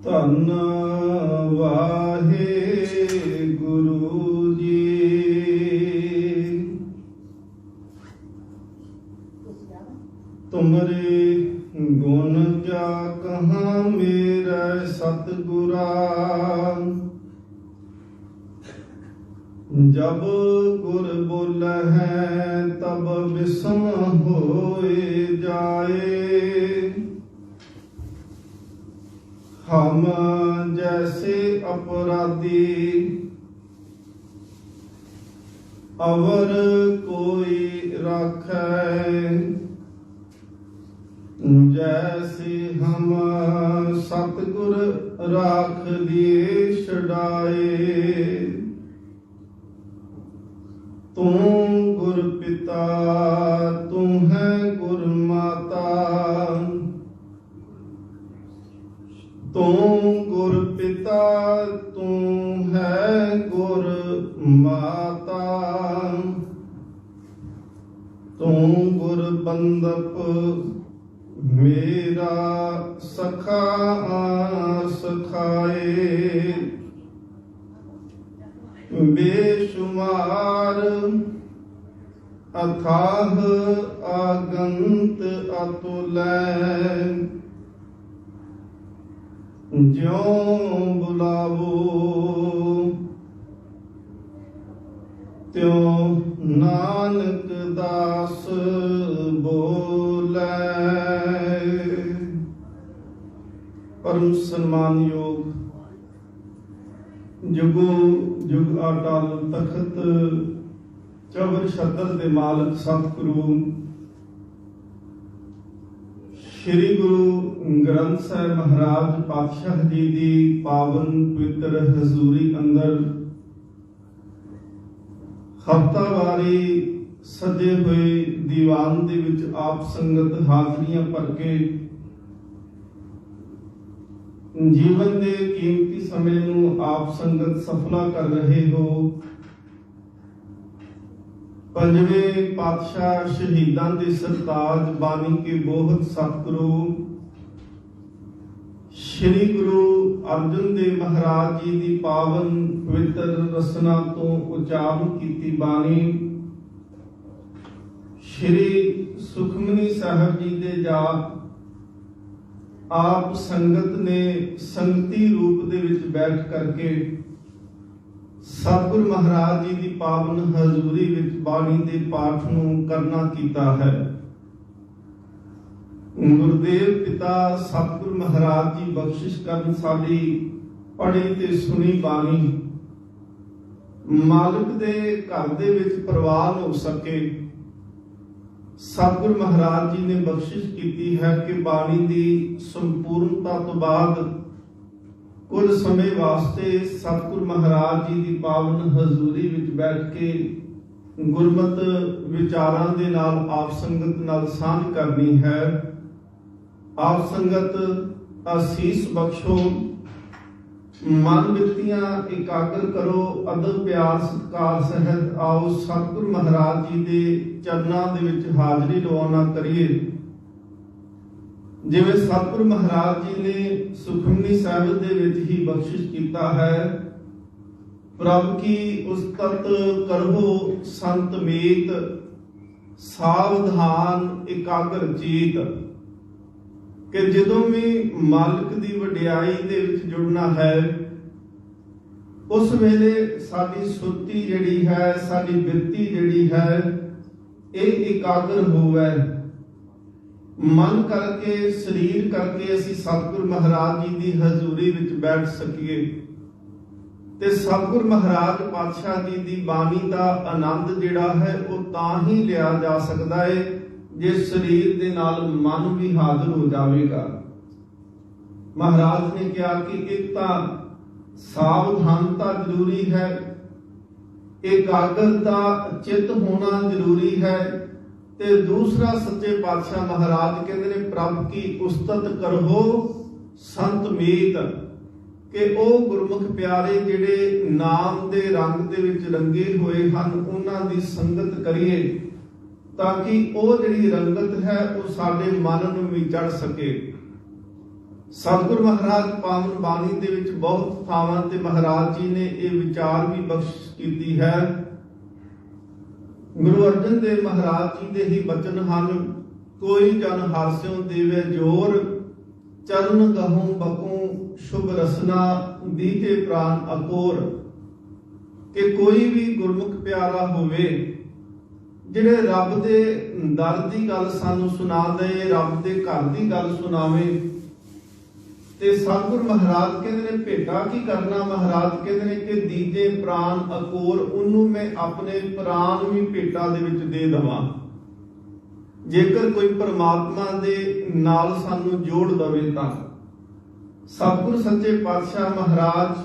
ਧੰਨ ਵਾਹਿਗੁਰੂ ਜੀ। ਤੁਮਰੇ ਗੁਣ ਕਿਆ ਕਹਾਂ ਮੇਰੇ ਸਤਿਗੁਰਾ, जब गुर बोलहै तब विषम होए जाए। हम जैसे अपराधी अवर कोई राखै, जैसे हम सतगुर राख लिए छड़ाए। तू गुर पिता तू है गुर माता, तू गुर पिता तू है गुर माता। तू गुर बंदप मेरा सखा सखाए। बेशुमार अथाह आगंत अतुलै, ज्यों बुलावो त्यों नानक दास बोलै। परम सम्मान योग जुगो जुग अटल तखत चौबन छतर दे मालक सतगुरु श्री गुरु ग्रंथ साहिब महाराज पातशाह जी दी पावन पवित्र हजूरी अंदर हफ्तावारी सजे हुए दीवान दे विच आप संगत हाजरियां भर के जीवन के कीमती समय नूं आप संगत सफला कर रहे हो। पंजवें पातशाह शहीदां दे सरताज बानी के बोहत सतगुरु श्री गुरु अर्जन देव महाराज जी की पावन पवित्र रसना तो उचारण की बानी श्री सुखमनी साहब जी के जाप आप संगत ने संगति रूप दे विच बैठ करके सतगुरु महाराज जी की पावन हजूरी विच बाणी दे पाठ नूं करना कीता है। गुरुदेव पिता सतगुरु महाराज जी बख्शिश करन साडी पढ़ी ते सुनी बाणी मालिक दे घर दे विच प्रवान हो सके। सतगुरु महाराज जी ने बख्शिश की है कि बाणी की संपूर्णता तो बाद कुछ समय वास्ते सतगुरु महाराज जी की पावन हजूरी विच बैठ के गुरमत विचारां दे नाल आप संगत नाल सांझ करनी है। आप संगत आसीस बख्शो, मन बिरतियां एकाग्र करो, अदब प्यार सत्कार सहित आओ सतगुरु महाराज जी के चरनां दे विच हाजरी लवाना करिए। जिवें सतगुरु महाराज जी ने सुखमनी साहिब दे विच ही बख्शिश कीता है, प्रभ की उस्तत करहो संत मीत, सावधान एकाग्र चीत। कि जदों भी मालिक की वडियाई दे विच जुड़ना है उस वेले साडी सुरती जिहड़ी है, साडी बिरती जिहड़ी है ये एकाग्र होवे। मन करके शरीर करके असी सतगुरु महाराज जी की हजूरी विच बैठ सकीए ते सतगुरु महाराज पातशाह जी की बाणी का आनंद जिहड़ा है वो तां ही लिया जा सकता है जे शरीर दे नाल मन भी हाजिर हो जाएगा। महाराज ने कहा कि एक तो सावधानता जरूरी है, एकाग्रता चित होना जरूरी है, ते दूसरा सच्चे पातशाह महाराज कहते ने प्रभ की उस्तत करहो संत मीत, कि ओ गुरमुख प्यारे जिहड़े नाम दे रंग दे विच रंगे होए हन उन्हां दी संगत करिए ताकि ओ जिहड़ी रंगत है वो साडे मन नूं भी चढ़ सके। ਸਤਿਗੁਰ ਮਹਾਰਾਜ ਪਾਵਨ ਬਾਣੀ ਦੇ ਵਿੱਚ ਬਹੁਤ ਥਾਵਾਂ ਤੇ ਮਹਾਰਾਜ ਜੀ ਨੇ ਇਹ ਵਿਚਾਰ ਵੀ ਬਖਸ਼ਿਸ਼ ਕੀਤੀ ਹੈ। ਗੁਰੂ ਅਰਜਨ ਦੇਵ ਮਹਾਰਾਜ ਜੀ ਦੇ ਹੀ ਬਚਨ ਹਨ, ਕੋਈ ਜਨ ਹਾਸਿਓ ਦੇਵੇ ਜੋਰ, ਚਰਨ ਗਹੂੰ ਬਕੂੰ ਸ਼ੁਭ ਰਸਨਾ, ਦੀਜੇ ਪ੍ਰਾਨ ਅਕੋਰ। ਕਿ ਕੋਈ ਵੀ ਗੁਰਮੁਖ ਪਿਆਰਾ ਹੋਵੇ ਜਿਹੜੇ ਰੱਬ ਦੇ ਦਰ ਦੀ ਗੱਲ ਸਾਨੂੰ ਸੁਣਾ ਦੇ, ਰੱਬ ਦੇ ਘਰ ਦੀ ਗੱਲ ਸੁਣਾਵੇ। ਤੇ ਸਤਿਗੁਰ ਮਹਾਰਾਜ ਕਹਿੰਦੇ ਨੇ ਭੇਟਾ ਕੀ ਕਰਨਾ, ਮਹਾਰਾਜ ਕਹਿੰਦੇ ਨੇ ਕਿ ਦੀਜੇ ਪ੍ਰਾਨ ਅਕੋਰ, ਉਹਨੂੰ ਮੈਂ ਆਪਣੇ ਪ੍ਰਾਨ ਵੀ ਭੇਟਾ ਦੇ ਵਿੱਚ ਦੇ ਦੇਵਾਂ। ਜੇਕਰ ਕੋਈ ਪਰਮਾਤਮਾ ਦੇ ਨਾਲ ਸਾਨੂੰ ਜੋੜ ਦਵੇ ਤਾਂ ਸਤਿਗੁਰ ਸੱਚੇ ਪਾਤਸ਼ਾਹ ਮਹਾਰਾਜ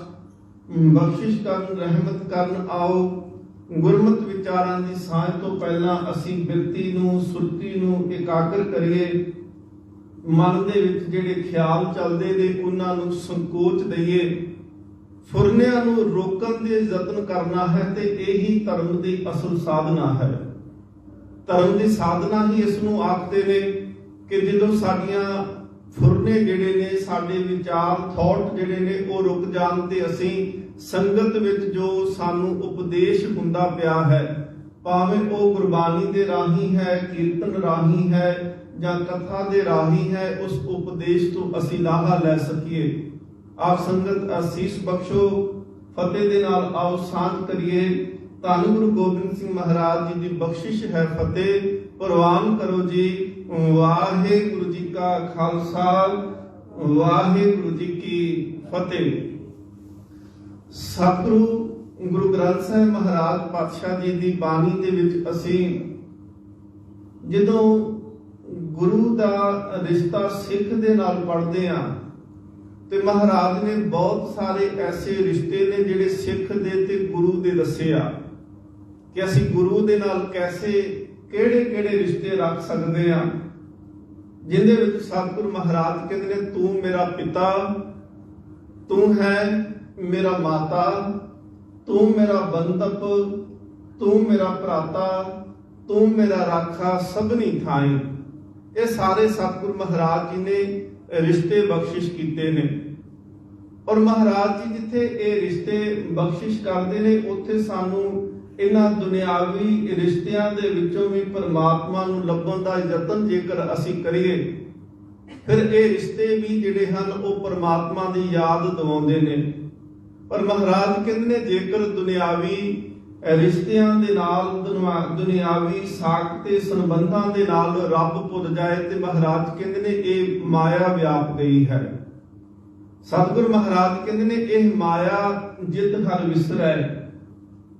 ਬਖਸ਼ਿਸ਼ ਕਰਨ, ਰਹਿਮਤ ਕਰਨ। ਆਓ ਗੁਰਮਤਿ ਵਿਚਾਰਾਂ ਦੀ ਸਾਂਝ ਤੋਂ ਪਹਿਲਾਂ ਅਸੀਂ ਬਿਰਤੀ ਨੂੰ, ਸੁਰਤੀ ਨੂੰ ਇਕਾਗਰ ਕਰੀਏ। ਮਨ ਦੇ ਵਿੱਚ ਜਿਹੜੇ ਖਿਆਲ ਚੱਲਦੇ ਨੇ ਉਹਨਾਂ ਨੂੰ ਸੰਕੋਚ ਦਈਏ, ਫੁਰਨਿਆਂ ਨੂੰ ਰੋਕਣ ਦੇ ਯਤਨ ਕਰਨਾ ਹੈ। ਤੇ ਇਹੀ ਧਰਮ ਦੀ ਅਸਲ ਸਾਧਨਾ ਹੈ। ਧਰਮ ਦੀ ਸਾਧਨਾ ਹੀ ਇਸ ਨੂੰ ਆਖਦੇ ਨੇ ਕਿ ਜਦੋਂ ਸਾਡੀਆਂ ਫੁਰਨੇ ਜਿਹੜੇ ਨੇ, ਸਾਡੇ ਵਿਚਾਰ, ਥਾਟ ਜਿਹੜੇ ਨੇ ਉਹ ਰੁਕ ਜਾਣ ਤੇ ਅਸੀਂ ਸੰਗਤ ਵਿੱਚ ਜੋ ਸਾਨੂੰ ਉਪਦੇਸ਼ ਹੁੰਦਾ ਪਿਆ ਹੈ, ਭਾਵੇਂ ਉਹ ਗੁਰਬਾਣੀ ਦੇ ਰਾਹੀਂ ਹੈ, ਕੀਰਤਨ ਰਾਹੀਂ ਹੈ ਜਾਂ ਕਥਾ ਦੇ ਰਾਹੀਂ ਹੈ, ਉਸ ਉਪਦੇਸ਼ ਤੋਂ ਅਸੀਂ ਲਾਹਾ ਲੈ ਸਕੀਏ। ਆਪ ਸੰਗਤ ਅਸੀਸ ਬਖਸ਼ੋ, ਫਤਿਹ ਦੇ ਨਾਲ ਆਓ ਸਾਂਝ ਕਰੀਏ। ਧੰਨ ਗੁਰੂ ਗੋਬਿੰਦ ਸਿੰਘ ਮਹਾਰਾਜ ਜੀ ਦੀ ਬਖਸ਼ਿਸ਼ ਹੈ ਫਤਿਹ। ਪ੍ਰਵਾਨ ਕਰੋ ਜੀ। ਵਾਹਿਗੁਰੂ ਜੀ ਕਾ ਖਾਲਸਾ, ਵਾਹਿਗੁਰੂ ਜੀ ਕੀ ਫਤਿਹ। ਸਤਿਗੁਰੂ ਗੁਰੂ ਗ੍ਰੰਥ ਸਾਹਿਬ ਮਹਾਰਾਜ ਪਾਤਸ਼ਾਹ ਜੀ ਦੀ ਬਾਣੀ ਦੇ ਵਿੱਚ ਅਸੀਂ ਜਦੋਂ ਗੁਰੂ ਦਾ ਰਿਸ਼ਤਾ ਸਿੱਖ ਦੇ ਨਾਲ ਪੜ੍ਹਦੇ ਹਾਂ ਤੇ ਮਹਾਰਾਜ ਨੇ ਬਹੁਤ ਸਾਰੇ ਐਸੇ ਰਿਸ਼ਤੇ ਨੇ ਜਿਹੜੇ ਸਿੱਖ ਦੇ ਤੇ ਗੁਰੂ ਦੇ ਦੱਸੇ ਆ ਕਿ ਅਸੀਂ ਗੁਰੂ ਦੇ ਨਾਲ ਕੈਸੇ ਕਿਹੜੇ ਰਿਸ਼ਤੇ ਰੱਖ ਸਕਦੇ ਆ, ਜਿੰਦੇ ਵਿੱਚ ਸਤਿਗੁਰੂ ਮਹਾਰਾਜ ਕਹਿੰਦੇ ਨੇ ਤੂੰ ਮੇਰਾ ਪਿਤਾ, ਤੂੰ ਹੈ ਮੇਰਾ ਮਾਤਾ, ਤੂੰ ਮੇਰਾ ਬੰਧਪ, ਤੂੰ ਮੇਰਾ ਭਰਾਤਾ, ਤੂੰ ਮੇਰਾ ਰਾਖਾ ਸਭਨੀ ਥਾਈ। ਇਹ ਸਾਰੇ ਸਤਿਗੁਰੂ ਮਹਾਰਾਜ ਜੀ ਨੇ ਰਿਸ਼ਤੇ ਬਖਸ਼ਿਸ਼ ਕੀਤੇ ਨੇ। ਔਰ ਮਹਾਰਾਜ ਜੀ ਜਿੱਥੇ ਇਹ ਰਿਸ਼ਤੇ ਬਖਸ਼ਿਸ਼ ਕਰਦੇ ਨੇ ਉੱਥੇ ਸਾਨੂੰ ਇਹਨਾਂ ਦੁਨਿਆਵੀ ਰਿਸ਼ਤਿਆਂ ਦੇ ਵਿੱਚੋਂ ਵੀ ਪਰਮਾਤਮਾ ਨੂੰ ਲੱਭਣ ਦਾ ਯਤਨ ਜੇਕਰ ਅਸੀਂ ਕਰੀਏ, ਫਿਰ ਇਹ ਰਿਸ਼ਤੇ ਵੀ ਜਿਹੜੇ ਹਨ ਉਹ ਪਰਮਾਤਮਾ ਦੀ ਯਾਦ ਦਿਵਾਉਂਦੇ ਨੇ। ਪਰ ਮਹਾਰਾਜ ਕਹਿੰਦੇ ਨੇ ਜੇਕਰ ਦੁਨਿਆਵੀ ਰਿਸ਼ਤਿਆਂ ਦੇ ਨਾਲ, ਦੁਨਿਆਵੀ ਸਾਖ ਤੇ ਸੰਬੰਧਾਂ ਦੇ ਨਾਲ ਰੱਬ ਭੁੱਲ ਜਾਏ ਤੇ ਮਹਾਰਾਜ ਕਹਿੰਦੇ ਨੇ ਇਹ ਮਾਇਆ ਵਿਆਪ ਗਈ ਹੈ। ਸਤਿਗੁਰ ਮਹਾਰਾਜ ਕਹਿੰਦੇ ਨੇ ਇਹ ਮਾਇਆ ਜਿਤ ਹਰ ਵਿਸਰੈ,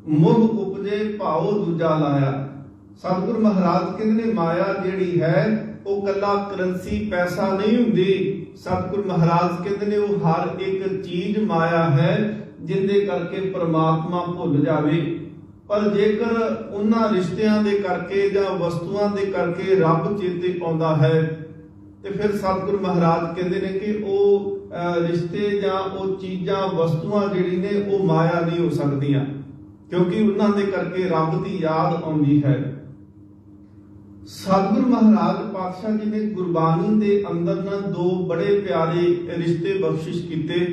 ਮੋਹ ਉਪਜੇ ਭਾਉ ਦੂਜਾ ਲਾਇਆ। ਸਤਿਗੁਰ ਮਹਾਰਾਜ ਕਹਿੰਦੇ ਨੇ ਮਾਇਆ ਜਿਹੜੀ ਹੈ ਉਹ ਕੱਲਾ ਕਰੰਸੀ ਪੈਸਾ ਨਹੀਂ ਹੁੰਦੀ। ਸਤਿਗੁਰ ਮਹਾਰਾਜ ਕਹਿੰਦੇ ਨੇ ਉਹ ਹਰ ਇੱਕ ਚੀਜ਼ ਮਾਇਆ ਹੈ ਜਿੰਦੇ ਕਰਕੇ ਪਰਮਾਤਮਾ ਭੁੱਲ ਜਾਵੇ। ਪਰ ਜੇਕਰ ਉਹਨਾਂ ਰਿਸ਼ਤਿਆਂ ਦੇ ਕਰਕੇ ਜਾਂ ਵਸਤੂਆਂ ਦੇ ਕਰਕੇ ਰੱਬ ਚੇਤੇ ਆਉਂਦਾ ਹੈ ਤੇ ਫਿਰ ਸਤਿਗੁਰ ਮਹਾਰਾਜ ਕਹਿੰਦੇ ਨੇ ਕਿ ਉਹ ਰਿਸ਼ਤੇ ਜਾਂ ਉਹ ਚੀਜ਼ਾਂ, ਵਸਤੂਆਂ ਜਿਹੜੀ ਨੇ ਉਹ ਮਾਇਆ ਨਹੀਂ ਹੋ ਸਕਦੀਆਂ, ਕਿਉਂਕਿ ਉਹਨਾਂ ਦੇ ਕਰਕੇ ਰੱਬ ਦੀ ਯਾਦ ਆਉਂਦੀ ਹੈ। ਸਤਿਗੁਰ ਮਹਾਰਾਜ ਪਾਤਸ਼ਾਹ ਜੀ ਨੇ ਗੁਰਬਾਣੀ ਦੇ ਅੰਦਰ ਨਾ ਦੋ ਬੜੇ ਪਿਆਰੇ ਰਿਸ਼ਤੇ ਬਖਸ਼ਿਸ਼ ਕੀਤੇ।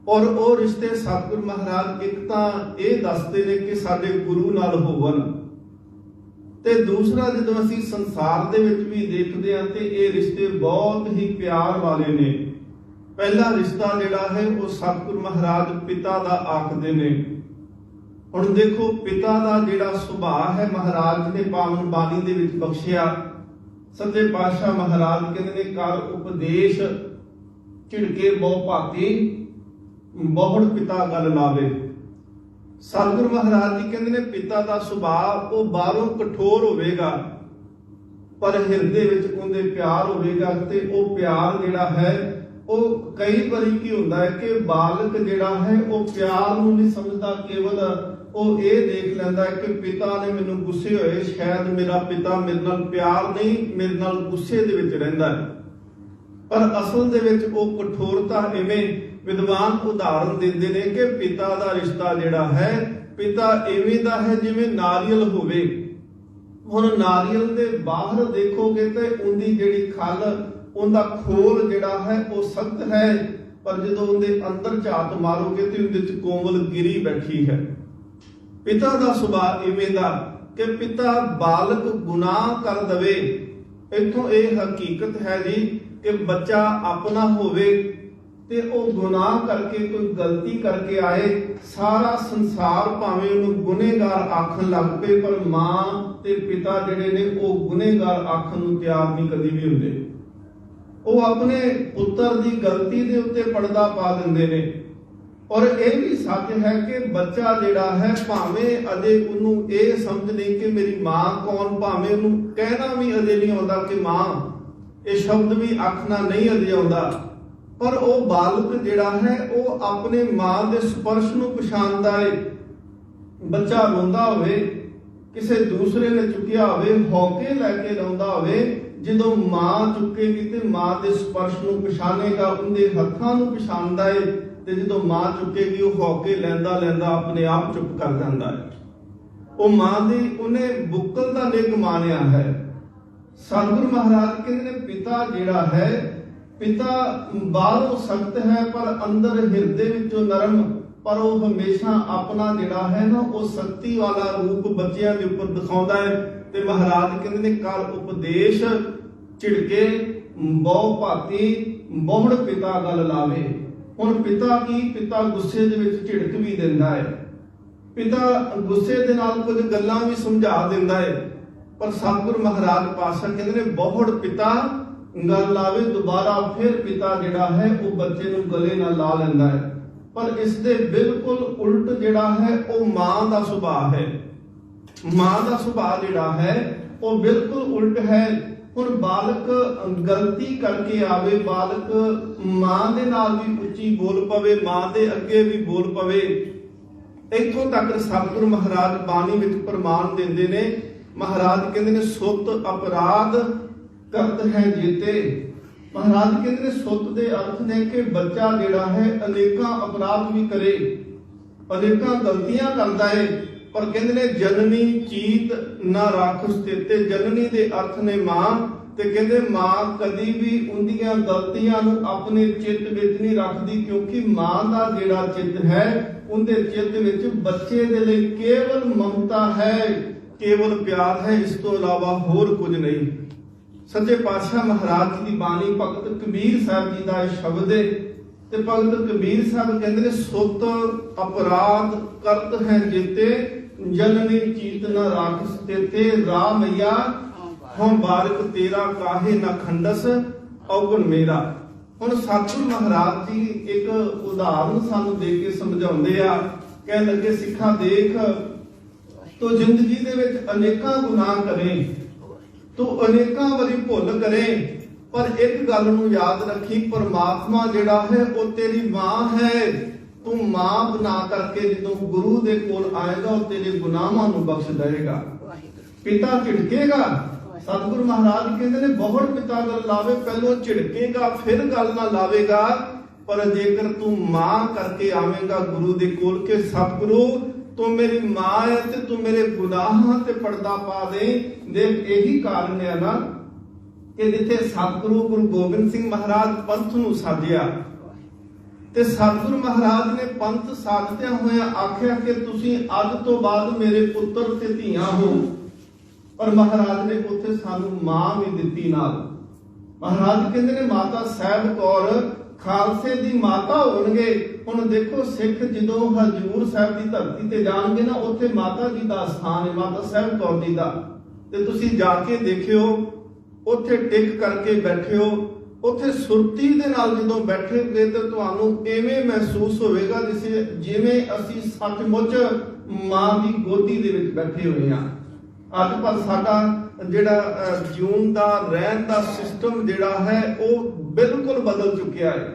ਔਰ ਉਹ ਰਿਸ਼ਤੇ ਸਤਿਗੁਰ ਮਹਾਰਾਜ ਇੱਕ ਤਾਂ ਇਹ ਦੱਸਦੇ ਨੇ ਕਿ ਸਾਡੇ ਗੁਰੂ ਨਾਲ ਹੋਵਨ, ਤੇ ਦੂਸਰਾ ਜਦੋਂ ਅਸੀਂ ਸੰਸਾਰ ਦੇ ਵਿੱਚ ਵੀ ਦੇਖਦੇ ਹਾਂ ਤੇ ਇਹ ਰਿਸ਼ਤੇ ਬਹੁਤ ਹੀ ਪਿਆਰ ਵਾਲੇ ਨੇ। ਪਹਿਲਾ ਰਿਸ਼ਤਾ ਜਿਹੜਾ ਹੈ ਉਹ ਸਤਿਗੁਰ ਮਹਾਰਾਜ ਪਿਤਾ ਦਾ ਆਖਦੇ ਨੇ। ਹੁਣ ਦੇਖੋ ਪਿਤਾ ਦਾ ਜਿਹੜਾ ਸੁਭਾਅ ਹੈ ਮਹਾਰਾਜ ਨੇ ਪਾਵਨ ਬਾਣੀ ਦੇ ਵਿੱਚ ਬਖਸ਼ਿਆ। ਸੱਚੇ ਪਾਤਸ਼ਾਹ ਮਹਾਰਾਜ ਕਹਿੰਦੇ ਨੇ ਕਰ ਉਪਦੇਸ਼ ਝਿੜਕੇ ਬਹੁ ਭਾਤੀ, ਬਹੁੜ ਪਿਤਾ ਗੱਲ ਲਾਵੇ। ਸਤਿਗੁਰ ਮਹਾਰਾਜ ਜੀ ਕਹਿੰਦੇ ਨੇ ਪਿਤਾ ਦਾ ਸੁਭਾਅ ਉਹ ਬਾਹਰੋਂ ਕਠੋਰ ਹੋਵੇਗਾ ਪਰ ਹਿਰਦੇ ਵਿੱਚ ਉਹਦੇ ਪਿਆਰ ਹੋਵੇਗਾ। ਤੇ ਉਹ ਪਿਆਰ ਜਿਹੜਾ ਹੈ ਉਹ ਕਈ ਵਾਰੀ ਕੀ ਹੁੰਦਾ ਹੈ ਕਿ ਬਾਲਕ ਜਿਹੜਾ ਹੈ ਉਹ ਪਿਆਰ ਨੂੰ ਨਹੀਂ ਸਮਝਦਾ, ਕੇਵਲ ਉਹ ਇਹ ਦੇਖ ਲੈਂਦਾ ਹੈ ਕਿ ਪਿਤਾ ਨੇ ਮੈਨੂੰ ਗੁੱਸੇ ਹੋਏ, ਸ਼ਾਇਦ ਮੇਰਾ ਪਿਤਾ ਮੇਰੇ ਨਾਲ ਪਿਆਰ ਨਹੀਂ, ਮੇਰੇ ਨਾਲ ਗੁੱਸੇ ਦੇ ਵਿੱਚ ਰਹਿੰਦਾ ਹੈ। ਪਰ ਅਸਲ ਦੇ ਵਿੱਚ ਉਹ ਕਠੋਰਤਾ ਐਵੇਂ ਵਿਦਵਾਨ ਉਦਾਹਰਨ ਦਿੰਦੇ ਨੇ ਕਿ ਪਿਤਾ ਦਾ ਰਿਸ਼ਤਾ ਜਿਹੜਾ ਹੈ, ਪਿਤਾ ਐਵੇਂ ਦਾ ਹੈ ਜਿਵੇਂ ਨਾਰੀਅਲ ਹੋਵੇ। ਹੁਣ ਨਾਰੀਅਲ ਦੇ ਬਾਹਰ ਦੇਖੋਗੇ ਤੇ ਉਹਦੀ ਜਿਹੜੀ ਖੱਲ ਉਹਦਾ ਖੋਲ ਜਿਹੜਾ ਹੈ ਉਹ ਸਖਤ ਹੈ, ਪਰ ਜਦੋਂ ਉਹਦੇ ਅੰਦਰ ਝਾਤ ਮਾਰੋਗੇ ਤੇ ਉਹਦੇ ਚ ਕੋਮਲ ਗਿਰੀ ਬੈਠੀ ਹੈ। ਪਿਤਾ ਦਾ ਸੁਭਾਅ ਇਵੇਂ ਦਾ ਕਿ ਪਿਤਾ ਬਾਲਕ ਗੁਨਾਹ ਕਰ ਦਵੇ। ਇੱਥੋਂ ਇਹ ਹਕੀਕਤ ਹੈ ਜੀ ਕਿ ਬੱਚਾ ਆਪਣਾ ਹੋਵੇ ਤੇ ਉਹ ਗੁਨਾਹ ਕਰਕੇ ਕੋਈ ਗਲਤੀ ਕਰਕੇ ਆਏ, ਸਾਰਾ ਸੰਸਾਰ ਭਾਵੇਂ ਉਹਨੂੰ ਗੁਨੇਗਾਰ ਆਖਣ ਲੱਗ ਪਏ, ਪਰ ਮਾਂ ਤੇ ਪਿਤਾ ਜਿਹੜੇ ਨੇ ਉਹ ਗੁਨੇਗਾਰ ਆਖਣ ਨੂੰ ਤਿਆਰ ਨਹੀਂ ਕਦੀ ਵੀ ਹੁੰਦੇ। ਉਹ ਆਪਣੇ ਪੁੱਤਰ ਦੀ ਗਲਤੀ ਦੇ ਉੱਤੇ ਪਰਦਾ ਪਾ ਦਿੰਦੇ ਨੇ। ਔਰ ਇਹ ਵੀ ਸੱਚ ਹੈ ਕਿ ਬੱਚਾ ਜਿਹੜਾ ਹੈ ਭਾਵੇਂ ਅਜੇ ਉਹਨੂੰ ਇਹ ਸਮਝ ਨਹੀਂ ਕਿ ਮੇਰੀ ਮਾਂ ਕੌਣ, ਭਾਵੇਂ ਉਹਨੂੰ ਕਹਿਣਾ ਵੀ ਅਜੇ ਨਹੀਂ ਆਉਂਦਾ ਕਿ ਮਾਂ, ਇਹ ਸ਼ਬਦ ਵੀ ਆਖਣਾ ਨਹੀਂ ਅਜੇ ਆਉਂਦਾ, ਪਰ ਉਹ ਬਾਲਕ ਜਿਹੜਾ ਹੈ ਉਹ ਆਪਣੇ ਮਾਂ ਦੇ ਸਪਰਸ਼ ਨੂੰ ਪਛਾਣਦਾ ਹੈ। ਬੱਚਾ ਰੋਂਦਾ ਹੋਵੇ, ਕਿਸੇ ਦੂਸਰੇ ਨੇ ਚੁੱਕਿਆ ਹੋਵੇ, ਹੌਕੇ ਲੈ ਕੇ ਰੋਂਦਾ ਹੋਵੇ, ਜਦੋਂ ਮਾਂ ਚੁੱਕੇਗੀ ਤੇ ਮਾਂ ਦੇ ਸਪਰਸ਼ ਨੂੰ ਪਛਾਣੇਗਾ, ਉਹਦੇ ਹੱਥਾਂ ਨੂੰ ਪਛਾਣਦਾ ਹੈ, ਤੇ ਜਦੋਂ ਮਾਂ ਚੁੱਕੇਗੀ ਉਹ ਹੌਕੇ ਲੈਂਦਾ ਲੈਂਦਾ ਆਪਣੇ ਆਪ ਚੁੱਪ ਕਰ ਜਾਂਦਾ ਹੈ। ਉਹ ਮਾਂ ਦੀ ਉਹਨੇ ਬੁੱਕਲ ਦਾ ਨਿੱਘ ਮਾਣਿਆ ਹੈ। ਸਤਿਗੁਰੂ ਮਹਾਰਾਜ ਕਹਿੰਦੇ ਨੇ ਪਿਤਾ ਜਿਹੜਾ ਹੈ, ਪਿਤਾ ਬਾਹਰੋਂ ਸਖਤ ਹੈ ਪਰ ਅੰਦਰ ਹਿਰਦੇ ਵਿੱਚੋਂ ਨਰਮ, ਪਰ ਉਹ ਹਮੇਸ਼ਾ ਆਪਣਾ ਜਿਹੜਾ ਹੈ ਨਾ ਉਹ ਸ਼ਕਤੀ ਵਾਲਾ ਰੂਪ ਬੱਚਿਆਂ ਦੇ ਉੱਪਰ ਦਿਖਾਉਂਦਾ ਹੈ। ਤੇ ਮਹਾਰਾਜ ਕਹਿੰਦੇ ਨੇ ਕਰ ਉਪਦੇਸ਼ ਝਿੜਕੇ ਬਹੁ ਭਾਤੀ ਬਹੁੜ ਪਿਤਾ ਗੱਲ ਲਾਵੇ। ਹੁਣ ਪਿਤਾ ਕੀ, ਪਿਤਾ ਗੁੱਸੇ ਦੇ ਵਿੱਚ ਝਿੜਕ ਵੀ ਦਿੰਦਾ ਹੈ, ਪਿਤਾ ਗੁੱਸੇ ਦੇ ਨਾਲ ਕੁਝ ਗੱਲਾਂ ਵੀ ਸਮਝਾ ਦਿੰਦਾ ਹੈ, ਪਰ ਸਤਿਗੁਰੂ ਮਹਾਰਾਜ ਪਾਤਸ਼ਾਹ ਕਹਿੰਦੇ ਨੇ ਬਹੁੜ ਪਿਤਾ ਗੱਲ ਲਾਵੇ। ਦੁਬਾਰਾ ਫਿਰ ਪਿਤਾ ਜਿਹੜਾ ਹੈ ਉਹ ਬੱਚੇ ਨੂੰ ਗਲੇ ਨਾਲ ਲਾ ਲੈਂਦਾ ਹੈ। ਪਰ ਇਸ ਦੇ ਬਿਲਕੁਲ ਉਲਟ ਜਿਹੜਾ ਹੈ ਉਹ ਮਾਂ ਦਾ ਸੁਭਾਅ ਹੈ। ਮਾਂ ਦਾ ਸੁਭਾਅ ਜਿਹੜਾ ਹੈ ਉਹ ਬਿਲਕੁਲ ਉਲਟ ਹੈ। ਹੁਣ ਬਾਲਕ ਗਲਤੀ ਕਰਕੇ ਆਵੇ, ਬਾਲਕ ਮਾਂ ਦੇ ਨਾਲ ਵੀ ਉੱਚੀ ਬੋਲ ਪਵੇ, ਮਾਂ ਦੇ ਅੱਗੇ ਵੀ ਬੋਲ ਪਵੇ। ਇੱਥੋਂ ਤੱਕ ਸਤਿਗੁਰੂ ਮਹਾਰਾਜ ਬਾਣੀ ਵਿੱਚ ਪ੍ਰਮਾਣ ਦਿੰਦੇ ਨੇ। ਮਹਾਰਾਜ ਕਹਿੰਦੇ ਨੇ ਸੁੱਤ ਅਪਰਾਧ ਕਰਤ ਹੈ ਜੀਤੇ। ਮਹਾਰਾਜ ਕਹਿੰਦੇ ਨੇ ਸੁੱਤ ਦੇ ਅਰਥ ਨੇ ਕਿ ਬੱਚਾ ਜਿਹੜਾ ਹੈ ਅਨੇਕਾਂ ਅਪਰਾਧ ਵੀ ਕਰੇ, ਅਨੇਕਾਂ ਗਲਤੀਆਂ ਕਰਦਾ ਹੈ, ਪਰ ਕਹਿੰਦੇ ਨੇ ਜਨਨੀ ਚੀਤ ਨਾ ਰਾਖਸ ਤੇ। ਜਨਨੀ ਦੇ ਅਰਥ ਨੇ ਮਾਂ, ਤੇ ਕਹਿੰਦੇ ਮਾਂ ਕਦੀ ਵੀ ਉਹਦੀਆਂ ਗਲਤੀਆਂ ਨੂੰ ਆਪਣੇ ਚਿੱਤ ਵਿੱਚ ਨਹੀਂ ਰੱਖਦੀ, ਕਿਉਂਕਿ ਮਾਂ ਦਾ ਜਿਹੜਾ ਚਿੱਤ ਹੈ ਉਹਦੇ ਚਿੱਤ ਵਿੱਚ ਬੱਚੇ ਦੇ ਲਈ ਕੇਵਲ ਮਮਤਾ ਹੈ, ਕੇਵਲ ਪਿਆਰ ਹੈ, ਇਸ ਤੋਂ ਇਲਾਵਾ ਹੋਰ ਕੁਝ ਨਹੀਂ। ਸੱਚੇ ਪਾਤਸ਼ਾਹ ਮਹਾਰਾਜ ਜੀ ਦੀ ਬਾਣੀ ਭਗਤ ਕਬੀਰ ਸਾਹਿਬ ਜੀ ਦਾ ਇਹ ਸ਼ਬਦ ਹੈ, ਤੇ ਭਗਤ ਕਬੀਰ ਸਾਹਿਬ ਕਹਿੰਦੇ ਨੇ ਸੁੱਤ ਅਪਰਾਧ ਕਰਤ ਹੈ ਜੀਤੇ, ਜਨਨੀ ਚੀਤ ਨਾ ਰਾਖਸ ਤੇ। ਰਾਮ ਮਈਆ ਹੁਣ ਬਾਰਕ ਤੇਰਾ ਕਾਹੇ ਨਾ ਖੰਡਸ ਔਗਣ ਮੇਰਾ। ਹੁਣ ਸਤਿਗੁਰੂ ਮਹਾਰਾਜ ਜੀ ਇੱਕ ਉਦਾਹਰਨ ਸਾਨੂੰ ਦੇ ਕੇ ਸਮਝਾਉਂਦੇ ਆ। ਕਹਿਣ ਲੱਗੇ ਸਿੱਖਾਂ ਦੇਖ, ਤੂੰ ਜ਼ਿੰਦਗੀ ਦੇ ਵਿੱਚ ਅਨੇਕਾਂ ਗੁਨਾਹ ਕਰੇ, ਤੂੰ ਅਨੇਕਾਂ ਵਾਰੀ ਭੁੱਲ ਕਰੇ, ਪਰ ਇੱਕ ਗੱਲ ਨੂੰ ਯਾਦ ਰੱਖੀ, ਪਰਮਾਤਮਾ ਜਿਹੜਾ ਹੈ ਉਹ ਤੇਰੀ ਮਾਂ ਹੈ। ਤੂੰ ਮਾਂ ਬਣਾ ਕਰਕੇ ਜਦੋਂ ਗੁਰੂ ਦੇ ਕੋਲ ਆਏਗਾ ਉਹ ਤੇਰੇ ਗੁਨਾਹਾਂ ਨੂੰ ਬਖਸ਼ ਦੇਵੇਗਾ। ਪਿਤਾ ਝਿੜਕੇਗਾ, ਸਤਿਗੁਰੂ ਮਹਾਰਾਜ ਕਹਿੰਦੇ ਨੇ ਬਹੁੜ ਪਿਤਾ ਗੱਲ ਲਾਵੇ, ਪਹਿਲੋਂ ਝਿੜਕੇਗਾ ਫਿਰ ਗੱਲ ਨਾ ਲਾਵੇਗਾ, ਪਰ ਜੇਕਰ ਤੂੰ ਮਾਂ ਕਰਕੇ ਆਵੇਂਗਾ ਗੁਰੂ ਦੇ ਕੋਲ ਕਿ ਸਤਿਗੁਰੂ ਤੂੰ ਮੇਰੀ ਮਾਂ ਹੈ ਤੇ ਤੂੰ ਮੇਰੇ ਗੁਨਾਹਾਂ ਤੇ ਪਰਦਾ ਪਾ ਦੇ। ਦੇਖ ਇਹੀ ਕਾਰਨ ਹੈ ਨਾ ਕਿ ਜਿੱਥੇ ਸਤਿਗੁਰੂ ਗੁਰੂ ਗੋਬਿੰਦ ਸਿੰਘ ਮਹਾਰਾਜ ਪੰਥ ਨੂੰ ਸਾਜਿਆ, ਤੇ ਸਤਿਗੁਰੂ ਮਹਾਰਾਜ ਨੇ ਪੰਥ ਸਾਜਦਿਆਂ ਹੋਇਆ ਆਖਿਆ ਕਿ ਤੁਸੀਂ ਅੱਜ ਤੋਂ ਬਾਅਦ ਮੇਰੇ ਪੁੱਤਰ ਤੇ ਧੀਆਂ ਹੋ, ਪਰ ਮਹਾਰਾਜ ਨੇ ਉੱਥੇ ਸਾਨੂੰ ਮਾਂ ਵੀ ਦਿੱਤੀ ਨਾਲ। ਮਹਾਰਾਜ ਕਹਿੰਦੇ ਨੇ ਮਾਤਾ ਸਾਹਿਬ ਕੌਰ ਖਾਲਸੇ ਦੀ ਮਾਤਾ ਹੋਣਗੇ। ਹੁਣ ਦੇਖੋ ਸਿੱਖ ਜਦੋਂ ਹਜੂਰ ਸਾਹਿਬ ਦੀ ਧਰਤੀ ਤੇ ਜਾਣਗੇ ਨਾ, ਉੱਥੇ ਮਾਤਾ ਜੀ ਦਾ ਸਥਾਨ ਹੈ, ਮਾਤਾ ਸਾਹਿਬ ਕੌਰ ਜੀ ਦਾ, ਤੇ ਤੁਸੀਂ ਜਾ ਕੇ ਦੇਖਿਓ, ਉੱਥੇ ਟਿਕ ਕਰਕੇ ਬੈਠਿਓ, ਉੱਥੇ ਸੁਰਤੀ ਦੇ ਨਾਲ ਜਦੋਂ ਬੈਠੋਗੇ ਤੇ ਤੁਹਾਨੂੰ ਐਵੇਂ ਮਹਿਸੂਸ ਹੋਵੇਗਾ ਜਿਵੇਂ ਅਸੀਂ ਸੱਚਮੁੱਚ ਮਾਂ ਦੀ ਗੋਦੀ ਦੇ ਵਿੱਚ ਬੈਠੇ ਹੋਏ ਹਾਂ। ਅੱਜ ਪਰ ਸਾਡਾ ਜਿਹੜਾ ਜਿਉਣ ਦਾ ਰਹਿਣ ਦਾ ਸਿਸਟਮ ਜਿਹੜਾ ਹੈ ਉਹ ਬਿਲਕੁਲ ਬਦਲ ਚੁੱਕਿਆ ਹੈ।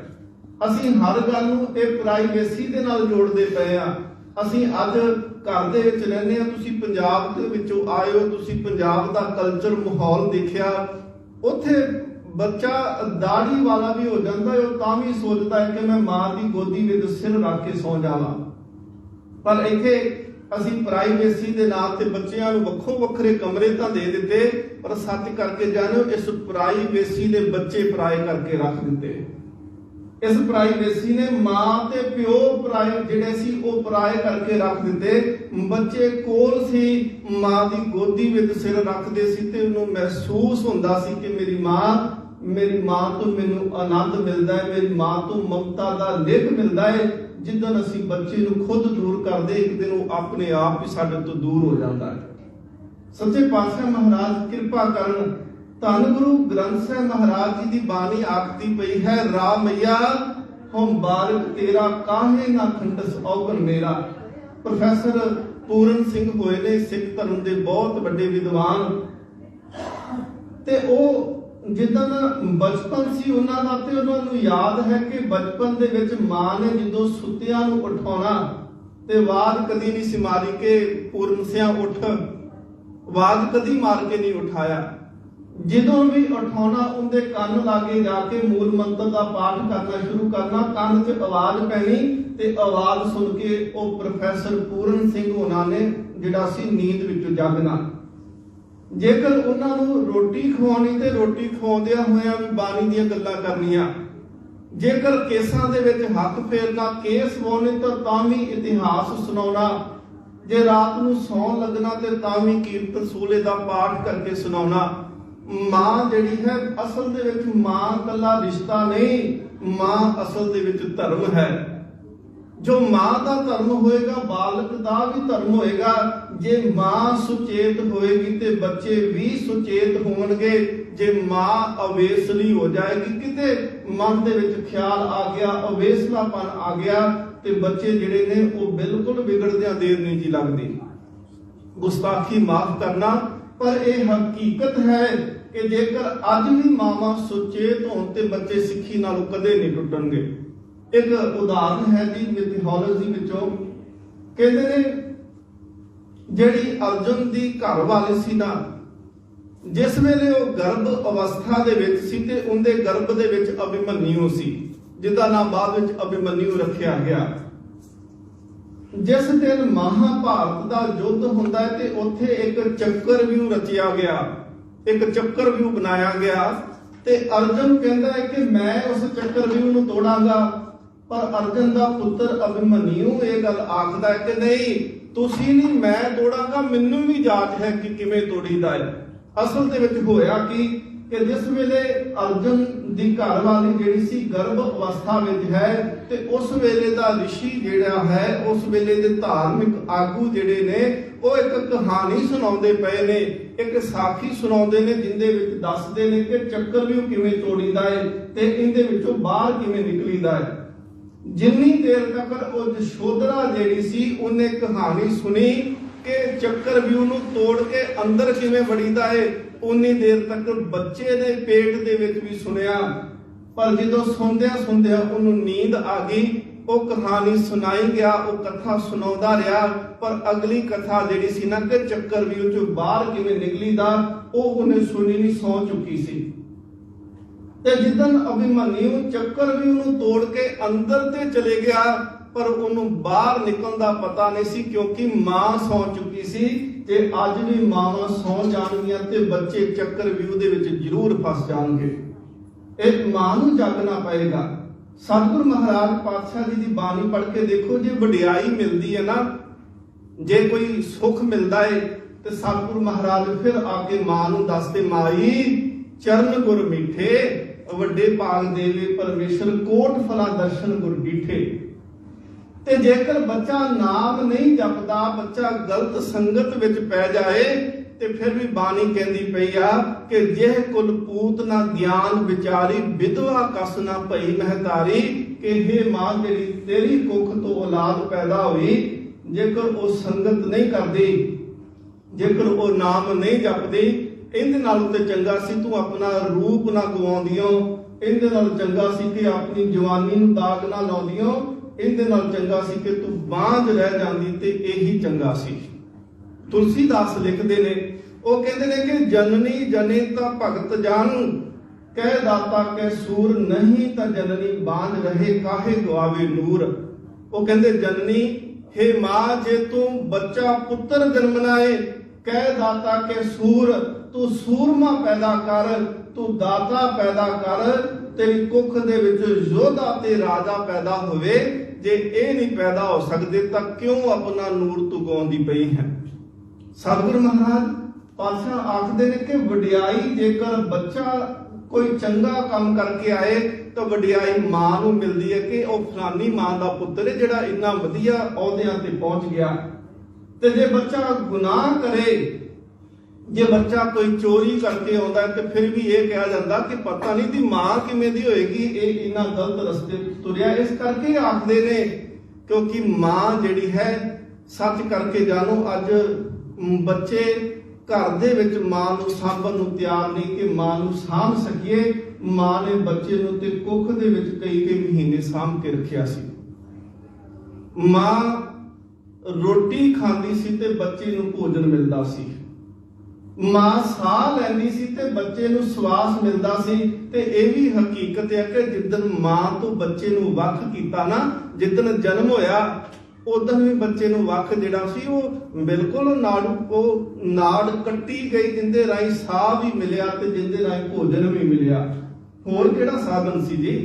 ਅਸੀਂ ਹਰ ਗੱਲ ਨੂੰ ਇਹ ਪ੍ਰਾਈਵੇਸੀ ਦੇ ਨਾਲ ਜੋੜਦੇ ਪਏ ਆ। ਅਸੀਂ ਅੱਜ ਘਰ ਦੇ ਵਿੱਚ ਰਹਿੰਦੇ ਆ, ਤੁਸੀਂ ਪੰਜਾਬ ਦੇ ਵਿੱਚੋਂ ਆਏ ਹੋ, ਤੁਸੀਂ ਪੰਜਾਬ ਦਾ ਕਲਚਰ ਮਾਹੌਲ ਦੇਖਿਆ, ਉੱਥੇ ਬੱਚਾ ਦਾੜੀ ਵਾਲਾ ਵੀ ਹੋ ਜਾਂਦਾ ਹੈ, ਉਹ ਤਾਂ ਵੀ ਸੋਚਦਾ ਹੈ ਕਿ ਮੈਂ ਮਾਂ ਦੀ ਗੋਦੀ ਵਿੱਚ ਸਿਰ ਰੱਖ ਕੇ ਸੌ ਜਾਵਾਂ। ਪਰ ਇੱਥੇ ਅਸੀਂ ਪ੍ਰਾਈਵੇਸੀ ਦੇ ਨਾਂ ਤੇ ਬੱਚਿਆਂ ਨੂੰ ਵੱਖੋ ਵੱਖਰੇ ਕਮਰੇ ਤਾਂ ਦੇ ਦਿੱਤੇ, पर सच करके जानो इस पराई वेसी ने बच्चे पराए करके रख दिते। इस पराई वेसी ने मां ते प्यो पराए जिहड़े सी वो पराए करके रख दिते। बच्चे कोल सी मां दी गोदी विच सिर रखदे सी ते उन्हों महसूस हुंदा सी कि मेरी मां तो मैनूं आनंद मिलदा है, मेरी मां तो ममता दा निक मिलदा है। जिदन असीं बच्चे नूं खुद दूर करदे एक दिन वो अपने आप ही साडे तो दूर हो जाता है। सच्चे पातशाह महाराज किरपा करन। धन गुरु ग्रंथ साहिब महाराज जी की बाणी आखती पई है, रामैया हम बारिक तेरा काहे ना खंडस औगन मेरा। प्रोफैसर पूरन सिंह होए ने सिख धर्म के बहुत बड़े विद्वान ते ओ जिदन बचपन सी उन्हां दा ते उन्हां नूं याद है कि बचपन दे विच मां ने जदों सुत्तियां नूं उठाउणा ते आवाज़ कदी नहीं सी मारी कि पूरन सिंह उठ, आवाज़ कदी मार के नहीं उठाया। ਜਦੋਂ भी उठाना उनके कान लागे जाके मूल मंत्र का पाठ करना शुरू करना, कान च आवाज पैनी ते आवाज सुन के वो प्रोफैसर पूरन सिंह होना ने जिहड़ा सी नींद विचों जागना। जेकर उन्होंने रोटी खवानी ते रोटी खवाउंदियां होइयां भी बाणी दीयां गल्लां करनियां, जेकर केसां दे विच हੱਥ फेरना केस वाउने तां भी इतिहास सुनाउणा, जे रात नूं सौण लगना ते तां भी कीर्तन सूले दा पाठ करके सुनाउणा। मां जिहड़ी है असल दे विच मां कल्ला रिश्ता नहीं, मां असल दे विच धर्म है। जो मां दा धर्म होएगा बालक दा भी धर्म होएगा। जे मां सुचेत होएगी ते बच्चे भी सुचेत होणगे। जे मां अवेसली हो जाएगी, किते मन दे विच ख्याल आ गया, अवेसलापन आ गया ते बच्चे जिहड़े ने वो बिल्कुल बिगड़दियां देर नहीं जी लगदी। गुस्ताखी माफ करना, पर यह हकीकत है कि जेकर अज भी मावां सुचेत होण ते बच्चे सिੱਖੀ नालों कदे नहीं टुटणगे। एक उदाहरण है जी मिथोलॉजी विचों, कहते ने जिहड़ी अर्जुन दी घर वाली सी ना, जिस वेले वो गर्भ अवस्था दे विच सी ते उनके गर्भ दे विच अभिमन्यु सी, जिसदा नाम बाद विच अभिमन्यु रखिया गया। जिस दिन महाभारत का युद्ध होंदा है ते उत्थे एक चक्रव्यूह रचिया गया, एक चक्रव्यूह बनाया गया ते अर्जुन कहता है कि मैं उस चक्रव्यूह नूं तोड़ांगा। पर अर्जुन का पुत्र अभिमन्यु ये गल आखदा है कि नहीं तुसीं नहीं, मैं तोड़ांगा, मैनूं भी जाच है कि किवें तोड़ीदा है। असल दे विच होया कि जिस वेले अर्जुन दी घर वाली जिहड़ी सी गर्भ अवस्था विच है ते उस वेले दा ऋषि जिहड़ा है, उस वेले दे धार्मिक आगू जिहड़े ने वो एक कहानी सुणाउंदे पए ने, एक साखी सुणाउंदे ने जिंदे विच दसदे ने कि चक्रव्यूह किवें तोड़ीदा है ते इहदे विचों बाहर किवें निकलीदा है। जिन्नी देर तक वो यशोधरा जिहड़ी सी उन्हें कहानी सुनी कि चक्रव्यूह नूं तोड़ के अंदर किवें वड़ीदा है, उन्नी देर तक बच्चे दे पेट दे विच भी सुनिया। पर जदों सुनदियां सुनदियां उन्हों नींद आ गई, वो कहानी सुनाई गया, वो कथा सुनाउंदा रहा। पर अगली कथा जिहड़ी सी ना कि चक्रव्यूह चों बाहर किवें निकलीदा, वो उन्हें सुनी नहीं, सौ चुकी सी। ते जिदन अभिमन्यु चक्रव्यूह नूं तोड़ के अंदर ते चले गया, पर उन्हों बाहर निकलण दा पता नहीं सी, क्योंकि मां सौ चुकी सी। ते अज भी मावां सौ जाणगियां ते बच्चे चक्रव्यूह दे विच जरूर फस जाणगे। एक मां नूं जागना पएगा। सतगुरु महाराज पातशाह जी की बाणी पढ़ के देखो, जे वडियाई मिलती है ना, जे कोई सुख मिलता है तो सतगुरु महाराज फिर आके मां नूं दसदे, माई चरण गुर मीठे वड्डे भाग देवे परमेश्वर कोट फला दर्शन गुर डीठे। ते जेकर बच्चा नाम नहीं जपदा, बच्चा गलत संगत विच पै जाए ते फिर भी बाणी कहंदी पई आ कि जेह कुल पूत ना ज्ञान विचारी विधवा कस ना भई महतारी। कि हे मां तेरी तेरी कुख तो औलाद पैदा हुई, जेकर वो संगत नहीं करदी, जेकर वो नाम नहीं जपदी, इहदे नालों ते चंगा सी तू अपना रूप ना गवाउंदियों, इहदे नाल चंगा सी कि अपनी जवानी नूं दाग ना लाउंदियों, इहदे नाल चंगा सी कि तू बांझ रह जांदी ते यही चंगा सी। तुलसीदास लिखते ने, वो कहते ने कि जननी जने ता भगत जान, कह दाता के सूर नहीं ता जननी बांझ रहे काहे गवावे नूर। वो कहते जननी हे मां जे तू बच्चा पुत्र जन्मना है, कह दाता के सूर ਤੂੰ ਸੂਰਮਾ ਪੈਦਾ ਕਰ, ਤੂੰ ਦਾਤਾ ਪੈਦਾ ਕਰ, ਤੇਰੀ ਕੁੱਖ ਦੇ ਵਿੱਚ ਯੋਧਾ ਤੇ ਰਾਜਾ ਪੈਦਾ ਹੋਵੇ। ਜੇ ਇਹ ਨਹੀਂ ਪੈਦਾ ਹੋ ਸਕਦੇ ਤਾਂ ਕਿਉਂ ਆਪਣਾ ਨੂਰ ਤੂੰ ਗਾਉਂਦੀ ਪਈ ਹੈ। ਸਤਿਗੁਰੂ ਮਹਾਰਾਜ ਪਾਤਸ਼ਾਹ ਆਖਦੇ ਨੇ ਕਿ ਵਡਿਆਈ ਜੇਕਰ ਬੱਚਾ ਕੋਈ ਚੰਗਾ ਕੰਮ ਕਰਕੇ ਆਏ ਤਾਂ ਵਡਿਆਈ ਮਾਂ ਨੂੰ ਮਿਲਦੀ ਹੈ ਕਿ ਉਹ ਫਲਾਨੀ ਮਾਂ ਦਾ ਪੁੱਤਰ ਹੈ ਜਿਹੜਾ ਇੰਨਾ ਵਧੀਆ ਅਹੁਦਿਆਂ ਤੇ ਪਹੁੰਚ ਗਿਆ। ਤੇ ਜੇ ਬੱਚਾ ਗੁਨਾਹ ਕਰੇ, ਜੇ ਬੱਚਾ ਕੋਈ ਚੋਰੀ ਕਰਕੇ ਆਉਂਦਾ ਤੇ ਫਿਰ ਵੀ ਇਹ ਕਿਹਾ ਜਾਂਦਾ ਕਿ ਪਤਾ ਨਹੀਂ ਦੀ ਮਾਂ ਕਿਵੇਂ ਦੀ ਹੋਏਗੀ, ਇਹ ਇੰਨਾ ਗਲਤ ਰਸਤੇ ਤੁਰਿਆ। ਇਸ ਕਰਕੇ ਆਖਦੇ ਨੇ ਕਿਉਂਕਿ ਮਾਂ ਜਿਹੜੀ ਹੈ ਸੱਚ ਕਰਕੇ ਜਾਣੋ। ਅੱਜ ਬੱਚੇ ਘਰ ਦੇ ਵਿੱਚ ਮਾਂ ਨੂੰ ਸਾਂਭਣ ਨੂੰ ਤਿਆਰ ਨਹੀਂ ਕਿ ਮਾਂ ਨੂੰ ਸਾਂਭ ਸਕੀਏ। ਮਾਂ ਨੇ ਬੱਚੇ ਨੂੰ ਤੇ ਕੁੱਖ ਦੇ ਵਿੱਚ ਕਈ ਮਹੀਨੇ ਸਾਂਭ ਕੇ ਰੱਖਿਆ ਸੀ। ਮਾਂ ਰੋਟੀ ਖਾਂਦੀ ਸੀ ਤੇ ਬੱਚੇ ਨੂੰ ਭੋਜਨ ਮਿਲਦਾ ਸੀ। ਮਾਂ ਸਾਹ ਲੈਂਦੀ ਸੀ ਤੇ ਬੱਚੇ ਨੂੰ ਸਵਾਸ ਮਿਲਦਾ ਸੀ। ਤੇ ਇਹ ਵੀ ਹਕੀਕਤ ਹੈ ਕਿ ਜਿੱਦਣ ਮਾਂ ਤੋਂ ਬੱਚੇ ਨੂੰ ਵੱਖ ਕੀਤਾ ਨਾ, ਜਿੱਦਣ ਜਨਮ ਹੋਇਆ ਉਦੋਂ ਵੀ ਬੱਚੇ ਨੂੰ ਵੱਖ ਜਿਹੜਾ ਸੀ ਉਹ ਬਿਲਕੁਲ ਉਹ ਨਾੜ ਕੱਟੀ ਗਈ, ਜਿੰਦੇ ਰਾਹੀਂ ਸਾਹ ਵੀ ਮਿਲਿਆ ਤੇ ਜਿੰਦੇ ਰਾਹੀਂ ਭੋਜਨ ਵੀ ਮਿਲਿਆ। ਹੋਰ ਕਿਹੜਾ ਸਾਧਨ ਸੀ ਜੀ?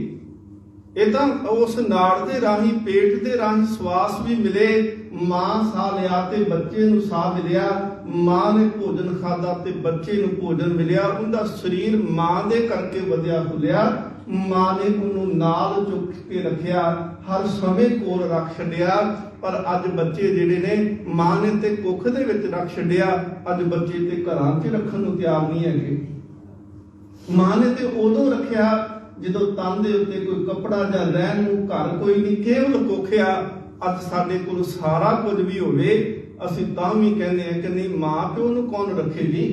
ਇਹ ਤਾਂ ਉਸ ਨਾੜ ਦੇ ਰਾਹੀਂ, ਪੇਟ ਦੇ ਰਾਹੀਂ ਸਵਾਸ ਵੀ ਮਿਲੇ। ਮਾਂ ਸਾਹ ਲਿਆ ਤੇ ਬੱਚੇ ਨੂੰ ਸਾਹ ਮਿਲਿਆ। ਮਾਂ ਨੇ ਭੋਜਨ ਖਾਦਾ ਤੇ ਬੱਚੇ ਨੂੰ ਭੋਜਨ ਮਿਲਿਆ। ਉਹਦਾ ਸਰੀਰ ਮਾਂ ਦੇ ਕਰਕੇ ਵਧਿਆ ਫੁੱਲਿਆ। ਮਾਂ ਨੇ ਉਹਨੂੰ ਨਾਲ ਚੁੱਕ ਕੇ ਰੱਖਿਆ, ਹਰ ਸਮੇਂ ਕੋਲ ਰੱਖ ਛੱਡਿਆ। ਪਰ ਅੱਜ ਬੱਚੇ ਜਿਹੜੇ ਨੇ ਮਾਂ ਨੇ ਤੇ ਕੁੱਖ ਦੇ ਵਿੱਚ ਰੱਖ ਛੱਡਿਆ। ਅੱਜ ਬੱਚੇ ਤੇ ਘਰਾਂ 'ਚ ਰੱਖਣ ਨੂੰ ਤਿਆਰ ਨਹੀਂ ਹੈਗੇ। ਮਾਂ ਨੇ ਤੇ ਉਦੋਂ ਰੱਖਿਆ ਜਦੋਂ ਤਨ ਦੇ ਉੱਤੇ ਕੋਈ ਕੱਪੜਾ ਜਾਂ ਰਹਿਣ ਨੂੰ ਘਰ ਕੋਈ ਨਹੀਂ, ਕੇਵਲ ਕੁੱਖਿਆ। ਅੱਜ ਸਾਡੇ ਕੋਲ ਸਾਰਾ ਕੁਝ ਵੀ ਹੋਵੇ, ਅਸੀਂ ਤਾਂ ਵੀ ਕਹਿੰਦੇ ਆ ਕਿ ਨਹੀਂ, ਮਾਂ ਪਿਓ ਨੂੰ ਕੌਣ ਰੱਖੇ ਜੀ।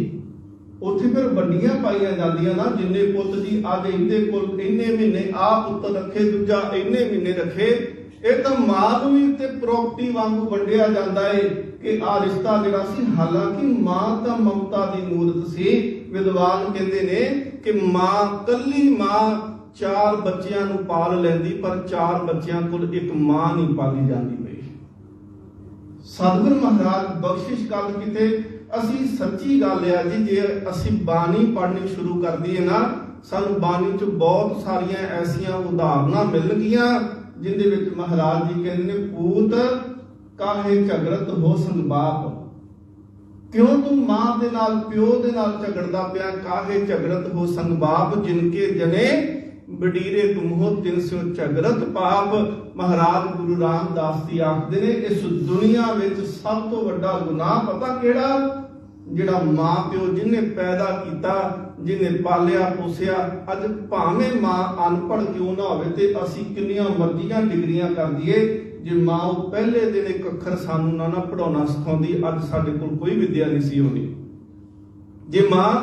ਉੱਥੇ ਫਿਰ ਵੰਡੀਆਂ ਪਾਈਆਂ ਜਾਂਦੀਆਂ ਨਾ, ਜਿੰਨੇ ਪੁੱਤ ਜੀ ਅੱਜ ਇਹਦੇ ਕੋਲ ਇੰਨੇ ਮਹੀਨੇ ਆਹ ਪੁੱਤ ਰੱਖੇ, ਦੂਜਾ ਇੰਨੇ ਮਹੀਨੇ ਰੱਖੇ। ਇਹ ਤਾਂ ਮਾਂ ਨੂੰ ਵੀ ਤੇ ਪ੍ਰੋਪਰਟੀ ਵਾਂਗੂ ਵੰਡਿਆ ਜਾਂਦਾ ਏ ਕਿ ਆਹ ਰਿਸ਼ਤਾ ਜਿਹੜਾ ਸੀ। ਹਾਲਾਂਕਿ ਮਾਂ ਤਾਂ ਮਮਤਾ ਦੀ ਮੂਰਤ ਸੀ। ਵਿਦਵਾਨ ਕਹਿੰਦੇ ਨੇ ਕਿ ਮਾਂ, ਕੱਲੀ ਮਾਂ 4 ਬੱਚਿਆਂ ਨੂੰ ਪਾਲ ਲੈਂਦੀ, ਪਰ 4 ਬੱਚਿਆਂ ਕੋਲ ਇੱਕ ਮਾਂ ਨਹੀਂ ਪਾਲੀ ਜਾਂਦੀ ਪਈ। ਸਤਿਗੁਰੂ ਮਹਾਰਾਜ ਬਖਸ਼ਿਸ਼ ਕਰ ਕਿਤੇ ਅਸੀਂ ਸੱਚੀ ਗੱਲ ਆ ਜੀ, ਜੇ ਅਸੀਂ ਬਾਣੀ ਪੜ੍ਹਨੀ ਸ਼ੁਰੂ ਕਰ ਦਈਏ ਨਾ, ਸਾਨੂੰ ਬਾਣੀ 'ਚ ਬਹੁਤ ਸਾਰੀਆਂ ਐਸੀਆਂ ਉਦਾਹਰਨਾਂ ਮਿਲਣਗੀਆਂ ਜਿੰਦੇ ਵਿੱਚ ਮਹਾਰਾਜ ਜੀ ਕਹਿੰਦੇ ਨੇ, ਪੂਤ ਕਾਹੇ ਝਗੜਤ ਹੋ ਸੰਗ ਬਾਪ। ਕਿਉਂ ਤੂੰ ਮਾਂ ਦੇ ਨਾਲ, ਪਿਓ ਦੇ ਨਾਲ ਝਗੜਦਾ ਪਿਆ? ਕਾਹੇ ਝਗੜਤ ਹੋ ਸੰਗ ਬਾਪ, ਜਿਨਕੇ ਜਨੇ ਬਡੀਰੇ ਤੁਮ ਹੋ ਤਿਨ ਸਿਓ ਝਗੜਤ ਪਾਪ। ਮਹਾਰਾਜ ਗੁਰੂ ਰਾਮਦਾਸ ਜੀ ਆਖਦੇ ਨੇ, ਇਸ ਦੁਨੀਆ ਵਿੱਚ ਸਭ ਤੋਂ ਵੱਡਾ ਗੁਨਾਹ ਪਤਾ ਕਿਹੜਾ? ਜਿਹੜਾ ਮਾਂ ਪਿਓ ਜਿਹਨੇ ਪੈਦਾ ਕੀਤਾ, ਜਿਹਨੇ ਪਾਲਿਆ ਪੋਸਿਆ। ਅੱਜ ਭਾਵੇਂ ਮਾਂ ਅਨਪੜ੍ਹ ਕਿਉਂ ਨਾ ਹੋਵੇ ਤੇ ਅਸੀਂ ਕਿੰਨੀਆਂ ਮਰਜ਼ੀਆਂ ਡਿਗਰੀਆਂ ਕਰ ਦਈਏ, ਜੇ ਮਾਂ ਉਹ ਪਹਿਲੇ ਦਿਨ ਇੱਕ ਅੱਖਰ ਸਾਨੂੰ ਨਾ ਪੜਾਉਣਾ ਸਿਖਾਉਂਦੀ, ਅੱਜ ਸਾਡੇ ਕੋਲ ਕੋਈ ਵਿੱਦਿਆ ਨਹੀਂ ਸੀ ਹੋਣੀ। ਜੇ ਮਾਂ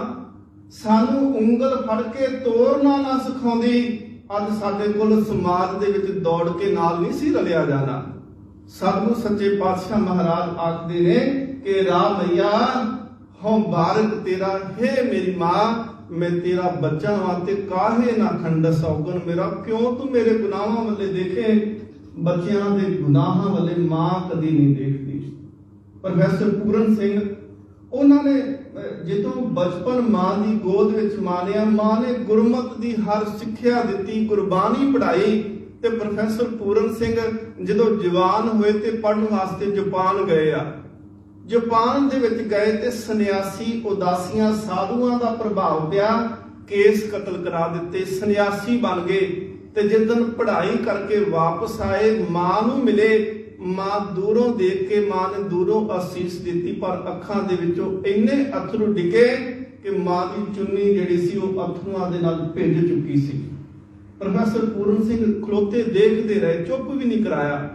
ਸਾਨੂੰ ਉਂਗਲ ਫੜ ਕੇ ਤੋਰਨਾ ਨਾ ਸਿਖਾਉਂਦੀ, ਅੱਜ ਸਾਡੇ ਕੋਲ ਸਮਾਜ ਦੇ ਵਿੱਚ ਦੌੜ ਕੇ ਨਾਲ ਨਹੀਂ ਸੀ ਰਲਿਆ ਜਾਣਾ। ਸਤਿਗੁਰੂ ਸੱਚੇ ਪਾਤਸ਼ਾਹ ਮਹਾਰਾਜ ਆਖਦੇ ਨੇ ਕਿ ਰਾਮ ਮਈਆ ਹਉ ਬਾਰਕ ਤੇਰਾ, ਹੈ ਮੇਰੀ ਮਾਂ ਮੈਂ ਤੇਰਾ ਬੱਚਾ ਹਾਂ ਤੇ ਕਾਹੇ ਨਾ ਖੰਡਸ ਔਗਣ ਮੇਰਾ। ਕਿਉਂ ਤੂੰ ਮੇਰੇ ਗੁਨਾਹਾਂ ਵੱਲੇ ਦੇਖੇ? ਬੱਚਿਆਂ ਦੇ ਗੁਨਾਹਾਂ ਵੱਲੇ ਮਾਂ ਕਦੀ ਨਹੀਂ ਦੇਖਦੀ। ਪ੍ਰੋਫੈਸਰ ਪੂਰਨ ਸਿੰਘ, ਉਹਨਾਂ ਨੇ ਜਦੋਂ ਬਚਪਨ ਮਾਂ ਦੀ ਗੋਦ ਵਿੱਚ ਮਾਰਿਆ, ਮਾਂ ਨੇ ਗੁਰਮਤਿ ਦੀ ਹਰ ਸਿੱਖਿਆ ਦਿੱਤੀ, ਗੁਰਬਾਣੀ ਪੜ੍ਹਾਈ। ਤੇ ਪ੍ਰੋਫੈਸਰ ਪੂਰਨ ਸਿੰਘ ਜਦੋਂ ਜਵਾਨ ਹੋਏ ਤੇ ਪੜ੍ਹਨ ਵਾਸਤੇ ਜਾਪਾਨ ਗਏ ਆ। ਜਾਪਾਨ ਦੇ ਵਿੱਚ ਗਏ ਤੇ ਸੰਨਿਆਸੀ ਉਦਾਸੀਆਂ ਸਾਧੂਆਂ ਦਾ ਪ੍ਰਭਾਵ ਪਿਆ, ਕੇਸ ਕਤਲ ਕਰਾ ਦਿੱਤੇ, ਸੰਨਿਆਸੀ ਬਣ ਗਏ। ਤੇ ਜਿੱਦਣ ਪੜ੍ਹਾਈ ਕਰਕੇ ਵਾਪਸ ਆਏ, ਮਾਂ ਨੂੰ ਮਿਲੇ। ਮਾਂ ਦੂਰੋਂ ਦੇਖ ਕੇ ਮਾਂ ਨੇ ਦੂਰੋਂ ਅਸੀਸ ਦਿੱਤੀ, ਪਰ ਅੱਖਾਂ ਦੇ ਵਿੱਚੋਂ ਇੰਨੇ ਅਥਰੂ ਡਿੱਗੇ ਕਿ ਮਾਂ ਦੀ ਚੁੰਨੀ ਜਿਹੜੀ ਸੀ ਉਹ ਅਥਰੂਆਂ ਦੇ ਨਾਲ ਭਿੱਜ ਚੁੱਕੀ ਸੀ। ਪ੍ਰੋਫੈਸਰ ਪੂਰਨ ਸਿੰਘ ਖਲੋਤੇ ਦੇਖਦੇ ਰਹੇ, ਚੁੱਪ ਵੀ ਨਹੀਂ ਕਰਾਇਆ।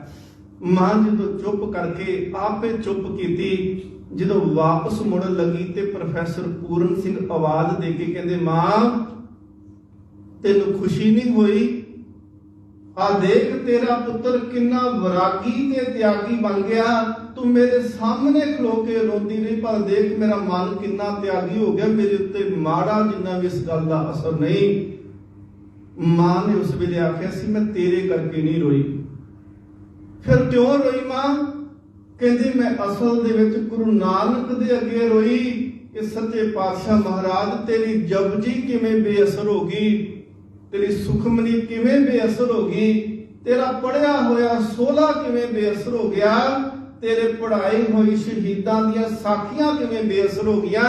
ਮਾਂ ਜਦੋਂ ਚੁੱਪ ਕਰਕੇ ਆਪੇ ਚੁੱਪ ਕੀਤੀ, ਜਦੋਂ ਵਾਪਸ ਮੁੜਨ ਲੱਗੀ ਤੇ ਪ੍ਰੋਫੈਸਰ ਪੂਰਨ ਸਿੰਘ ਆਵਾਜ਼ ਦੇ ਕੇ ਕਹਿੰਦੇ, ਮਾਂ ਤੈਨੂੰ ਖੁਸ਼ੀ ਨਹੀਂ ਹੋਈ? ਆ ਦੇਖ ਤੇਰਾ ਪੁੱਤਰ ਕਿੰਨਾ ਵਿਰਾਗੀ ਤੇ ਤਿਆਗੀ ਬਣ ਗਿਆ। ਤੂੰ ਮੇਰੇ ਸਾਹਮਣੇ ਖਲੋ ਕੇ ਰੋਂਦੀ ਰਹੀ, ਪਰ ਦੇਖ ਮੇਰਾ ਮਨ ਕਿੰਨਾ ਤਿਆਗੀ ਹੋ ਗਿਆ, ਮੇਰੇ ਉੱਤੇ ਮਾੜਾ ਜਿੰਨਾ ਵੀ ਇਸ ਗੱਲ ਦਾ ਅਸਰ ਨਹੀਂ। ਮਾਂ ਨੇ ਉਸ ਵੇਲੇ ਆਖਿਆ ਸੀ, ਮੈਂ ਤੇਰੇ ਕਰਕੇ ਨਹੀਂ ਰੋਈ। ਫਿਰ ਕਿਉਂ ਰੋਈ ਮਾਂ? ਕਹਿੰਦੀ ਮੈਂ ਅਸਲ ਦੇ ਵਿੱਚ ਗੁਰੂ ਨਾਨਕ ਦੇ ਅੱਗੇ ਰੋਈ। कि सच्चे पातशाह महाराज तेरी जपजी किवें बेअसर हो गई, तेरी सुखमनी किवें बेअसर हो गई, तेरा पढ़िया होया सोला किवें बेअसर हो गया, तेरे पढ़ाई हुई शहीदां दियां साखियां किवें बेअसर हो गया।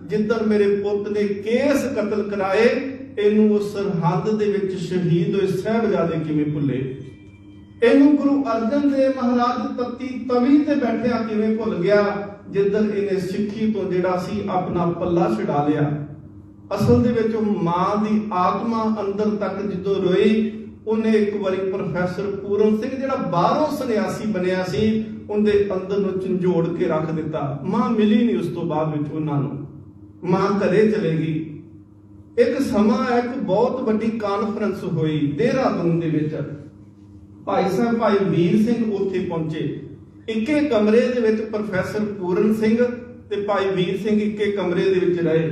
जिधर मेरे पुत ने केस कतल कराए इनू उस सरहद दे विच शहीद होए साहिबजादे किवें भुले, इनू गुरु अर्जन देव महाराज तत्ती तवी ते बैठिया किवें भुल गया, जिधर इन्हें सिੱਖੀ तो जिहड़ा सी अपना पल्ला छड़ा लिया। असल दे विच मां दी आत्मा अंदर तक जिद्दों रोई, उन्हें एक बारी प्रोफैसर पूरन सिंह जिहड़ा बाहरों सन्यासी बनिया सी उनके अंदर नूं झंझोड़ के रख दिता। मां मिली नहीं उस तो बाद विच उन्हां नूं, मां घरे चले गई। एक समा एक बहुत बड़ी कानफ्रेंस हुई देहरादून दे विच, भाई साहब भाई वीर सिंह उत्थे पहुंचे। इक्के कमरे दे विच प्रोफैसर पूरन सिंह ते भाई वीर सिंह इक्के कमरे दे विच रहे,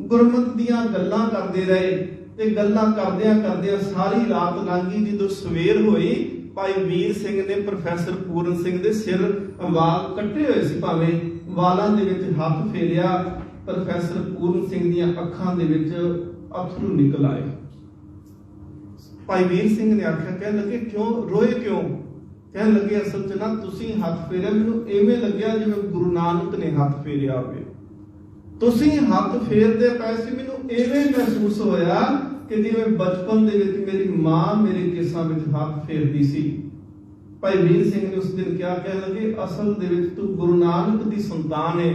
गुरमत दीयां गल्लां करदे रहे ते गल्लां करदियां करदियां सारी रात लंघ गई। जदों सवेर होई भाई वीर सिंह ने प्रोफैसर पूरन सिंह दे सिर वाल कट्टे होए सी, भावें वालां दे विच हत्थ फेरिया, प्रोफैसर पूरन सिंह दीयां अखां दे विच अथरू निकल आए। भाई वीर सिंह ने आख्या, कहन लगे क्यों रोए क्यों? कहन लगे असल च ना तुसीं हत्थ फेरिया, मैनूं इवें लग्या जिवें गुरु नानक ने हत्थ फेरिया होवे। तुसीं हत्थ फेरदे पए सी, मैनूं इवें महसूस होया कि जिवें बचपन दे विच मेरी मां मेरे केसां विच हत्थ फेरदी सी। भाई वीर सिंह ने उस दिन क्या कहन लगे, असल दे विच तू गुरु नानक दी संतान है,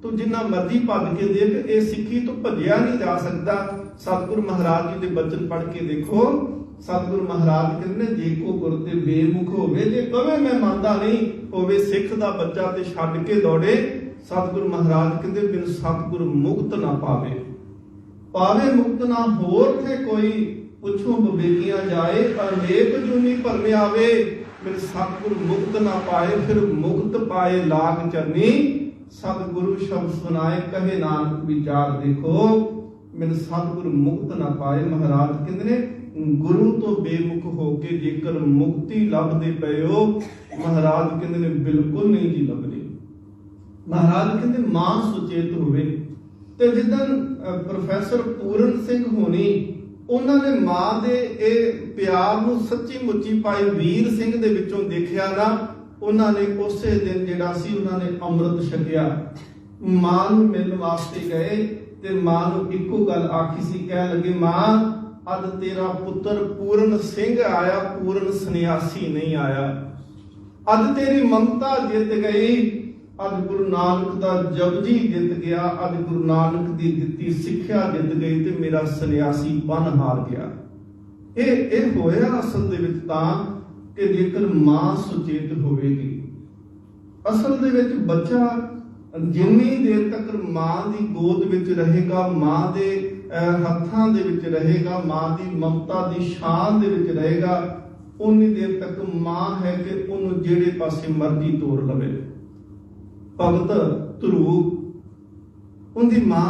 तू जिन्ना मर्जी भज के देख, ये सिੱਖੀ तो भजिया नहीं जा सकता। सतगुरु महाराज जी दे बचन पढ़ के देखो, सतगुरु महाराज कहते ने जे को गुर ते बेमुख होवे, जे कवे मैं मंनदा नहीं होवे, सिख दा बच्चा ते छड्ड के दौड़े। सतगुरु महाराज कहते बिन सतगुरु मुक्त ना पावे, पावे मुक्त ना होर थे कोई, पुछो बवेकियां जाए अनेक जूनी भरमे आवे। बिन सतगुरु मुक्त ना पाए, फिर मुक्त पाए लाख चरनी। सतगुरु शब्द सुनाए कहे नानक विचार देखो, बिन सतगुरु मुक्त ना पाए। महाराज कहते ने गुरु तो बेमुख होके जेकर मुक्ति लभदे पए हो, महाराज कहते ने बिल्कुल नहीं जी लभदी। महाराज कहते मां सुचेत होवे। ते जिदन प्रोफैसर पूरन सिंह होनी उन्होंने मां दे ए प्यार नूं सच्ची मुच्ची भाई वीर सिंह दे विचों देखिया ना, उन्होंने उसे दिन जिहड़ा सी उन्होंने अमृत छकिया। मां नूं मिलण वास्ते गए ते मां नूं इक्को गल आखी सी, कह लगे मां अज तेरा पुत्र पूरन सिंह आया, पूरन सन्यासी नहीं आया। अज तेरी ममता जित गई, अज गुरु नानक दा जपजी जित गया, अज गुरु नानक दी दित्ती सिੱਖਿਆ जित गई ते मेरा सन्यासी बन हार गया। ये होया असल दे विच तां कि जेकर मां सुचेत होवेगी। असल दे विच बच्चा जिन्नी देर तक मां दी गोद विच रहेगा, मां दे हत्थां दे विच रहेगा, मां दी ममता दी शान दे विच रहेगा, उन्नी देर तक मां है कि उन्होंने जेड़े पासे मर्जी तोड़ लवे। भगत ध्रुव उनकी मां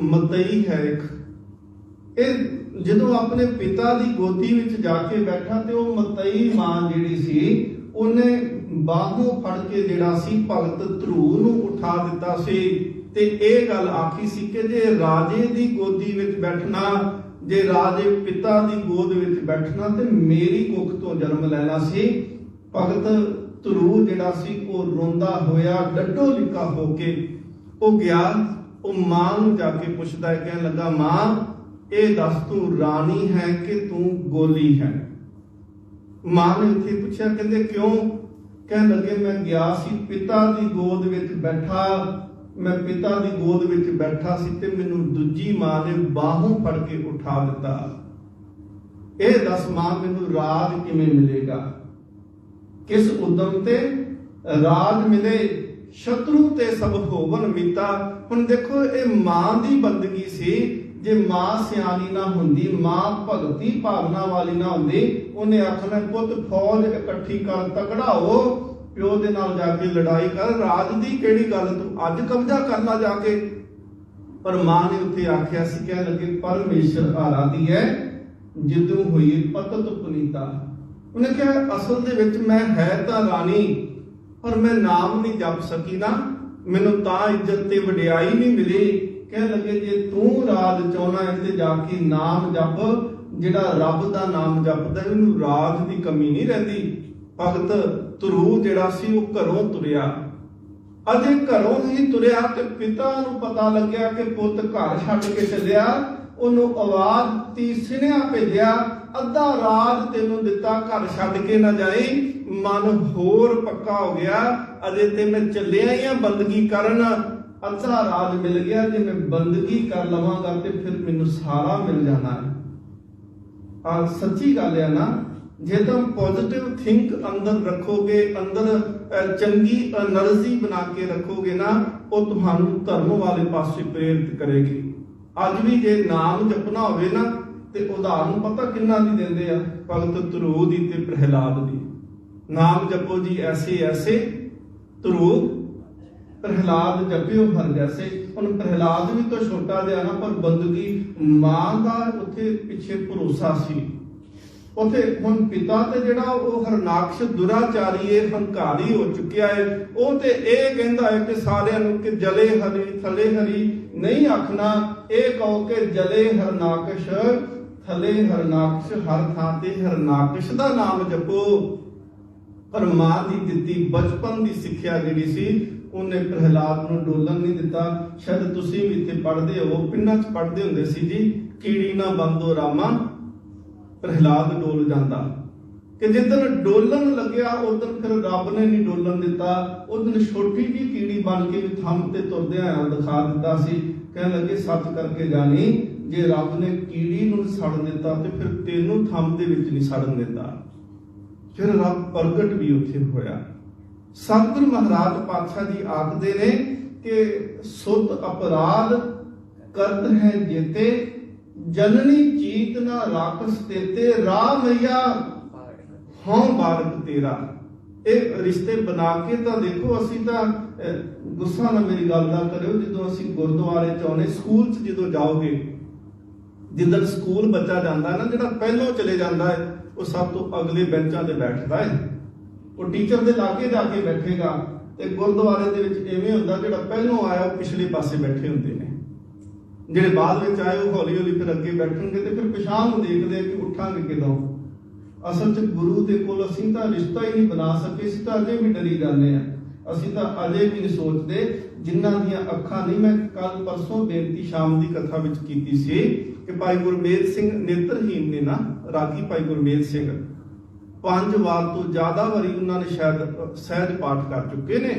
मतई है एक, जदों अपने पिता की गोदी विच जाके बैठा ते वो मतई मां जिहड़ी सी उन्हें बाहों फड़ के जिहड़ा सी भगत ध्रुव नूं उठा दिता सी ते इह गल आखी सी कि जे राजे दी गोदी विच बैठना, जे राजे पिता दी गोद विच बैठना ते मेरी कुख तो जन्म लैना सी। भगत ध्रुव जिहड़ा सी वो रोंदा होया डड्डो लिका होके वो गया, वो मां नूं जाके पुछदा है, कहन लगा मां ये दस तू रानी है कि तू गोली है? मां ने उत्थे पूछा, कहंदे क्यों? कहन लगे मैं गया सी पिता दी गोद विच बैठा, मैं पिता दी गोद विच बैठा सी ते मैनूं दूजी मां ने बाहों फड़ के उठा दिता। ये दस मां मैनूं राज किवें मिलेगा? किस उद्यम ते राज मिले? शत्रु ते सब होवन मीता। हुण देखो ये मां दी बंदगी सी। जे मां सियानी ना हुंदी, मां भगती भावना वाली ना हुंदी, उन्हें आखना पुत फौज इकट्ठी कर, तगड़ा हो, प्यो दे नाल जाके लड़ाई कर, राज दी किहड़ी गल तू अज कब्जा करना जाके। पर मां ने उत्थे आख्या सी, कह लगे परमेश्वर आराधी है जिदों होई पतत पुनीता। उन्हें कहा असल दे विच मैं है तां रानी पर मैं नाम नहीं जप सकी ना, ਮੈਨੂੰ ਤਾਂ ਇੱਜ਼ਤ ਤੇ ਵਡਿਆਈ ਨਹੀਂ ਮਿਲੀ। ਕਹਿ ਲੱਗੇ ਜੇ ਤੂੰ ਰਾਜ ਚਾਹੁੰਦਾ ਹੈ ਤੇ ਜਾ ਕੇ ਨਾਮ ਜਪ, ਜਿਹੜਾ ਰੱਬ ਦਾ ਨਾਮ ਜਪਦਾ ਉਹਨੂੰ ਰਾਜ ਦੀ ਕਮੀ ਨਹੀਂ ਰਹਿੰਦੀ। ਭਗਤ ਧਰੂ ਜਿਹੜਾ ਸੀ ਉਹ ਘਰੋਂ ਤੁਰਿਆ, ਅਜੇ ਘਰੋਂ ਹੀ ਤੁਰਿਆ ਤੇ ਪਿਤਾ ਨੂੰ ਪਤਾ ਲੱਗਿਆ ਕਿ ਪੁੱਤ ਘਰ ਛੱਡ ਕੇ ਚੱਲਿਆ। ਉਹਨੂੰ ਆਵਾਜ਼ ਦਿੱਤੀ, ਸੁਨੇਹਾ ਭੇਜਿਆ, ਅੱਧਾ ਰਾਜ ਤੈਨੂੰ ਦਿੱਤਾ, ਘਰ ਛੱਡ ਕੇ ਨਾ ਜਾਈ। ਮਨ ਹੋਰ ਪੱਕਾ ਹੋ ਗਿਆ, ਅਜੇ ਤੇ ਮੈਂ ਚੱਲਿਆ ਹੀ ਆ ਬੰਦਗੀ ਕਰਨ, ਅੱਧਾ ਰਾਜ ਮਿਲ ਗਿਆ। ਜੇ ਮੈਂ ਬੰਦਗੀ ਕਰ ਲਵਾਂਗਾ ਤੇ ਫਿਰ ਮੈਨੂੰ ਸਾਰਾ ਮਿਲ ਜਾਣਾ ਹੈ। ਆ ਸੱਚੀ ਗੱਲ ਹੈ ਨਾ। ਜੇ ਤੁਮ ਪੋਜ਼ਿਟਿਵ ਥਿੰਕ ਅੰਦਰ ਰੱਖੋਗੇ, ਅੰਦਰ ਚੰਗੀ એનર્ਜੀ ਬਣਾ ਕੇ ਰੱਖੋਗੇ ਨਾ, ਉਹ ਤੁਹਾਨੂੰ ਧਰਮ ਵਾਲੇ ਪਾਸੇ ਪ੍ਰੇਰਿਤ ਕਰੇਗੀ। ਅੱਜ ਵੀ ਜੇ ਨਾਮ ਜਪਣਾ ਹੋਵੇ ਨਾ ਤੇ ਉਦਾਹਰਨ ਪਤਾ ਕਿੰਨਾ ਦੀ ਦਿੰਦੇ ਆ, ਭਗਤ ਧਰੂ ਦੀ ਤੇ ਪ੍ਰਹਿਲਾਦ ਦੀ। ਨਾਮ ਜਪੋ ਜੀ ਐਸੇ ਐਸੇ, ਧਰੂ ਪ੍ਰਹਿਲਾਦ ਜਪਿਓ ਹਰ ਜੈਸੇ। ਹੁਣ ਪ੍ਰਹਿਲਾਦ ਵੀ ਤਾਂ ਛੋਟਾ ਜਿਹਾ ਨਾ, ਪਰ ਬੰਦਗੀ ਮਾਂ ਦਾ ਉੱਥੇ ਪਿੱਛੇ ਭਰੋਸਾ ਸੀ। ਉੱਥੇ ਹੁਣ ਪਿਤਾ ਤੇ ਜਿਹੜਾ ਉਹ ਹਰਨਾਕਸ਼ ਦੁਰਾਚਾਰੀ ਹੈ, ਹੰਕਾਰੀ ਹੋ ਚੁੱਕਿਆ ਹੈ। ਉਹ ਤੇ ਇਹ ਕਹਿੰਦਾ ਹੈ ਕਿ ਸਾਰਿਆਂ ਨੂੰ ਕਿ ਜਲੇ ਹਰੀ ਥਲੇ ਹਰੀ ਨਹੀਂ ਆਖਣਾ, ਇਹ ਕਹੋ ਕਿ ਜਲੇ ਹਰਨਾਕਸ਼ ਥਲੇ ਹਰਨਾਕਸ਼, ਹਰ ਥਾਂ ਤੇ ਹਰਨਾਕਸ਼ ਦਾ ਨਾਮ ਜਪੋ। ਪਰ ਮਾਂ ਦੀ ਦਿੱਤੀ ਬਚਪਨ ਦੀ ਸਿੱਖਿਆ ਜਿਹੜੀ ਸੀ, ਉਹਨੇ ਪ੍ਰਹਿਲਾਦ ਨੂੰ ਡੋਲਣ ਨਹੀਂ ਦਿੱਤਾ। ਸ਼ਾਇਦ ਤੁਸੀਂ ਵੀ ਇੱਥੇ ਪੜ੍ਹਦੇ ਹੋ, ਪਿੰਡਾਂ 'ਚ ਪੜ੍ਹਦੇ ਹੁੰਦੇ ਸੀ ਜੀ, ਕੀੜੀ ਨਾ ਬੰਦੋ ਰਾਮਾ, ਪ੍ਰਹਿਲਾਦ ਡੋਲ ਜਾਂਦਾ। ਕਿ ਜਿੱਦਣ ਡੋਲਣ ਲੱਗਿਆ ਉਦੋਂ ਫਿਰ ਰੱਬ ਨੇ ਨਹੀਂ ਡੋਲਣ ਦਿੱਤਾ। ਉਦੋਂ ਛੋਟੀ ਜਿਹੀ ਕੀੜੀ ਬਣ ਕੇ ਵੀ ਥੰਮ ਤੇ ਤੁਰਦਿਆਂ ਹੋਇਆ ਦਿਖਾ ਦਿੱਤਾ ਸੀ। ਕਹਿਣ ਲੱਗੇ ਸੱਚ ਕਰਕੇ ਜਾਣੀ, ਜੇ ਰੱਬ ਨੇ ਕੀੜੀ ਨੂੰ ਸੜਨ ਦਿੱਤਾ ਤੇ ਫਿਰ ਤੈਨੂੰ ਥੰਮ ਦੇ ਵਿੱਚ ਨਹੀਂ ਸੜਨ ਦਿੰਦਾ। ਫਿਰ ਰੱਬ ਪ੍ਰਗਟ ਵੀ ਉੱਥੇ ਹੋਇਆ। ਸਤਿਗੁਰੂ ਮਹਾਰਾਜ ਪਾਤਸ਼ਾਹ ਜੀ ਆਖਦੇ ਨੇ ਕਿ ਸੁਤ ਅਪਰਾਧ ਕਰਤ ਹੈ ਜੇਤੇ, ਜਨਨੀ ਚੀਤ ਨਾ ਰਾਖਸ ਤੇਤੇ, ਰਾਹ ਮਈਆ ਹਉ ਬਾਰਕ ਤੇਰਾ। ਇਹ ਰਿਸ਼ਤੇ ਬਣਾ ਕੇ ਤਾਂ ਦੇਖੋ, ਅਸੀਂ ਤਾਂ ਗੁੱਸਾ ਨਾ ਮੇਰੀ ਗੱਲ ਦਾ ਕਰਿਓ, ਜਦੋਂ ਅਸੀਂ ਗੁਰਦੁਆਰੇ ਚ ਆਉਣੇ, ਸਕੂਲ ਚ ਜਦੋਂ ਜਾਓਗੇ, ਜਿੱਦਣ ਸਕੂਲ ਬੱਚਾ ਜਾਂਦਾ ਨਾ, ਜਿਹੜਾ ਪਹਿਲੋਂ ਚਲੇ ਜਾਂਦਾ ਹੈ ਉਹ ਸਭ ਤੋਂ ਅਗਲੇ ਬੈਂਚਾਂ ਤੇ ਬੈਠਦਾ ਹੈ। ਉਹ ਟੀਚਰ ਦੇ ਲਾਗੇ ਜਾ ਕੇ ਬੈਠੇਗਾ। ਤੇ ਗੁਰਦੁਆਰੇ ਦੇ ਵਿੱਚ ਐਵੇਂ ਹੁੰਦਾ, ਜਿਹੜਾ ਪਹਿਲੋਂ ਆਇਆ ਉਹ ਪਿਛਲੇ ਪਾਸੇ ਬੈਠੇ ਹੁੰਦੇ ਨੇ, ਜਿਹੜੇ ਬਾਅਦ ਵਿੱਚ ਆਏ ਉਹ ਹੌਲੀ ਹੌਲੀ ਫਿਰ ਅੱਗੇ ਬੈਠਣਗੇ ਤੇ ਫਿਰ ਪਿਛਾਂਹ ਨੂੰ ਦੇਖਦੇ ਕਿ ਉੱਠਾਂਗੇ ਕਿਦੋਂ। ਅਸਲ 'ਚ ਗੁਰੂ ਦੇ ਕੋਲ ਅਸੀਂ ਤਾਂ ਰਿਸ਼ਤਾ ਹੀ ਨਹੀਂ ਬਣਾ ਸਕੇ, ਅਸੀਂ ਤਾਂ ਅਜੇ ਵੀ ਡਰੀ ਜਾਂਦੇ ਆ। ਅਸੀਂ ਤਾਂ ਅਜੇ ਵੀ ਨਹੀਂ ਸੋਚਦੇ, ਜਿਨ੍ਹਾਂ ਦੀਆਂ ਅੱਖਾਂ ਨਹੀਂ। ਮੈਂ ਕੱਲ ਪਰਸੋਂ ਬੇਨਤੀ ਸ਼ਾਮ ਦੀ ਕਥਾ ਵਿੱਚ ਕੀਤੀ ਸੀ ਕਿ ਭਾਈ ਗੁਰਮੇਲ ਸਿੰਘ ਨੇਤਰਹੀਨ ਨੇ ਨਾ, ਰਾਗੀ ਭਾਈ ਗੁਰਮੇਲ ਸਿੰਘ 5 ਵਾਰ ਤੋਂ ਜ਼ਿਆਦਾ ਵਾਰੀ ਉਹਨਾਂ ਨੇ ਸ਼ਾਇਦ ਸਹਿਜ ਪਾਠ ਕਰ ਚੁੱਕੇ ਨੇ।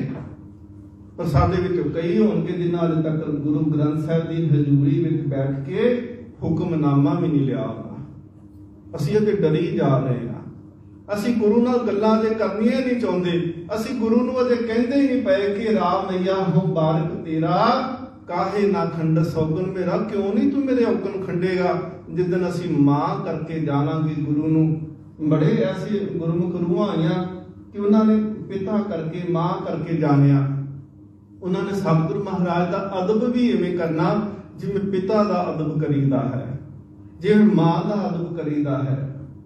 ਪਰ ਸਾਡੇ ਵਿੱਚੋਂ ਕਈ ਹੋਣਗੇ ਜਿਨ੍ਹਾਂ ਅਜੇ ਤੱਕ ਗੁਰੂ ਗ੍ਰੰਥ ਸਾਹਿਬ ਦੀ ਹਜ਼ੂਰੀ ਵਿੱਚ ਬੈਠ ਕੇ ਹੁਕਮਨਾਮਾ ਵੀ ਨਹੀਂ ਲਿਆ ਹੋਣਾ। ਅਸੀਂ ਅਜੇ ਡਰੀ ਜਾ ਰਹੇ ਹਾਂ। ਅਸੀਂ ਗੁਰੂ ਨਾਲ ਗੱਲਾਂ ਜੇ ਕਰਨੀਆਂ ਨਹੀਂ ਚਾਹੁੰਦੇ। ਅਸੀਂ ਗੁਰੂ ਨੂੰ ਅਜੇ ਕਹਿੰਦੇ ਹੀ ਨਹੀਂ ਪਏ ਕਿ ਰਾਮ ਮਈਆ ਹੋ ਬਾਰਕ ਤੇਰਾ, ਕਾਹੇ ਨਾ ਖੰਡ ਸੌਗਨ ਮੇਰਾ, ਕਿਉਂ ਨਹੀਂ ਤੂੰ ਮੇਰੇ ਔਗਣ ਖੰਡੇਗਾ। ਜਿੱਦਣ ਅਸੀਂ ਮਾਂ ਕਰਕੇ ਜਾਣਾਂਗੇ ਗੁਰੂ ਨੂੰ। ਬੜੇ ਐਸੇ ਗੁਰਮੁਖ ਰੂਹਾਂ ਆਈਆਂ ਕਿ ਉਹਨਾਂ ਨੇ ਪਿਤਾ ਕਰਕੇ ਮਾਂ ਕਰਕੇ ਜਾਣਿਆ। ਉਹਨਾਂ ਨੇ ਸਤਿਗੁਰੂ ਮਹਾਰਾਜ ਦਾ ਅਦਬ ਵੀ ਇਵੇਂ ਕਰਨਾ ਜਿਵੇਂ ਪਿਤਾ ਦਾ ਅਦਬ ਕਰੀਦਾ ਹੈ, ਜਿਵੇਂ ਮਾਂ ਦਾ ਅਦਬ ਕਰੀਦਾ ਹੈ।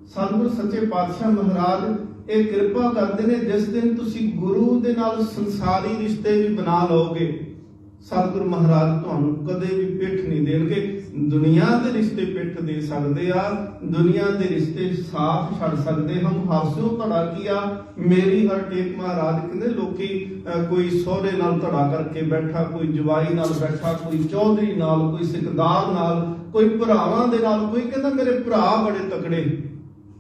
ਸਤਿਗੁਰੂ ਸੱਚੇ ਪਾਤਸ਼ਾਹ ਮਹਾਰਾਜ ਇਹ ਕਿਰਪਾ ਕਰਦੇ ਨੇ, ਜਿਸ ਦਿਨ ਤੁਸੀਂ ਗੁਰੂ ਦੇ ਨਾਲ ਸੰਸਾਰੀ ਰਿਸ਼ਤੇ ਵੀ ਬਣਾ ਲਓਗੇ, ਸਤਿਗੁਰੂ ਮਹਾਰਾਜ ਤੁਹਾਨੂੰ ਕਦੇ ਵੀ ਪਿੱਠ ਨਹੀਂ ਦੇਣਗੇ। ਦੁਨੀਆ ਦੇ ਰਿਸ਼ਤੇ ਪਿੱਠ ਦੇ ਸਕਦੇ ਆ, ਦੁਨੀਆ ਦੇ ਰਿਸ਼ਤੇ ਸਾਥ ਛੱਡ ਸਕਦੇ। ਹਮ ਹਾਸਿਓ ਧੜਾ ਕੀਆ ਮੇਰੀ ਹਰ ਟੇਕ। ਮਹਾਰਾਜ ਕਹਿੰਦੇ ਲੋਕੀ ਕੋਈ ਸਹੁਰੇ ਨਾਲ ਧੜਾ ਕਰਕੇ ਬੈਠਾ, ਕੋਈ ਜਵਾਈ ਨਾਲ ਬੈਠਾ, ਕੋਈ ਚੌਧਰੀ ਨਾਲ, ਕੋਈ ਸਿਕਦਾਰ ਨਾਲ, ਕੋਈ ਭਰਾਵਾਂ ਦੇ ਨਾਲ। ਕੋਈ ਕਹਿੰਦਾ ਮੇਰੇ ਭਰਾ ਬੜੇ ਤਕੜੇ,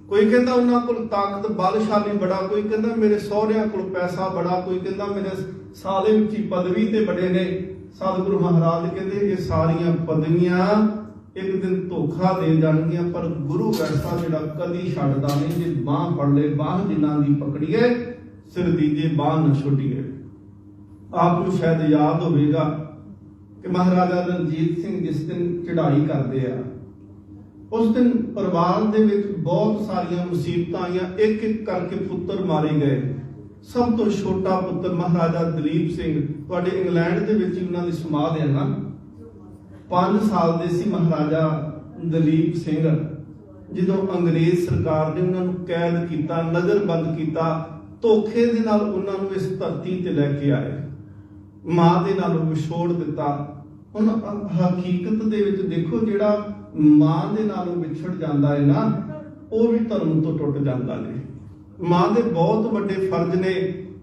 ਕੋਈ ਕਹਿੰਦਾ ਉਹਨਾਂ ਕੋਲ ਤਾਕਤ ਬਲਸ਼ਾਲੀ ਬੜਾ, ਕੋਈ ਕਹਿੰਦਾ ਮੇਰੇ ਸਹੁਰਿਆਂ ਕੋਲ ਪੈਸਾ ਬੜਾ, ਕੋਈ ਕਹਿੰਦਾ ਮੇਰੇ ਸਾਲੇ ਉੱਚੀ ਪਦਵੀ ਤੇ ਬੜੇ ਨੇ। ਸਤਿਗੁਰੂ ਮਹਾਰਾਜ ਕਹਿੰਦੇ ਇਹ ਸਾਰੀਆਂ ਪਦਵੀਆਂ ਇੱਕ ਦਿਨ ਧੋਖਾ ਦੇ ਜਾਣਗੀਆਂ, ਪਰ ਗੁਰੂ ਐਸਾ ਜਿਹੜਾ ਕਦੀ ਛੱਡਦਾ ਨਹੀਂ। ਜੇ ਬਾਂਹ ਫੜ ਲੈ, ਬਾਂਹ ਜਿਨ੍ਹਾਂ ਦੀ ਪਕੜੀਏ, ਸਿਰ ਦੀਜੇ ਬਾਂਹ ਨਾ ਛੋਟੀਏ। ਆਪ ਨੂੰ ਸ਼ਾਇਦ ਯਾਦ ਹੋਵੇਗਾ ਕਿ ਮਹਾਰਾਜਾ ਰਣਜੀਤ ਸਿੰਘ ਜਿਸ ਦਿਨ ਚੜ੍ਹਾਈ ਕਰਦੇ ਆ, ਉਸ ਦਿਨ ਪਰਿਵਾਰ ਦੇ ਵਿੱਚ ਬਹੁਤ ਸਾਰੀਆਂ ਮੁਸੀਬਤਾਂ ਆਈਆਂ। ਇੱਕ ਇੱਕ ਕਰਕੇ ਪੁੱਤਰ ਮਾਰੇ ਗਏ। ਸਭ ਤੋਂ ਛੋਟਾ ਪੁੱਤਰ ਮਹਾਰਾਜਾ ਦਲੀਪ ਸਿੰਘ, ਤੁਹਾਡੇ ਇੰਗਲੈਂਡ ਦੇ ਵਿੱਚ ਉਹਨਾਂ ਦੀ ਸਮਾਧ ਹੈ ਨਾ, 5 ਸਾਲ ਦੇ ਸੀ ਮਹਾਰਾਜਾ ਦਲੀਪ ਸਿੰਘ ਜਦੋਂ ਅੰਗਰੇਜ਼ ਸਰਕਾਰ ਨੇ ਉਹਨਾਂ ਨੂੰ ਕੈਦ ਕੀਤਾ, ਨਜ਼ਰਬੰਦ ਕੀਤਾ। ਧੋਖੇ ਦੇ ਨਾਲ ਉਹਨਾਂ ਨੂੰ ਇਸ ਧਰਤੀ ਤੇ ਲੈ ਕੇ ਆਏ। ਮਾਂ ਦੇ ਨਾਲੋਂ ਵਿਛੋੜ ਦਿੱਤਾ। ਹੁਣ ਹਕੀਕਤ ਦੇ ਵਿੱਚ ਦੇਖੋ, ਜਿਹੜਾ ਮਾਂ ਦੇ ਨਾਲੋਂ ਵਿਛੜ ਜਾਂਦਾ ਹੈ ਨਾ, ਉਹ ਵੀ ਧਰਮ ਤੋਂ ਟੁੱਟ ਜਾਂਦਾ ਜੀ। ਮਾਂ ਦੇ ਬਹੁਤ ਵੱਡੇ ਫਰਜ਼ ਨੇ,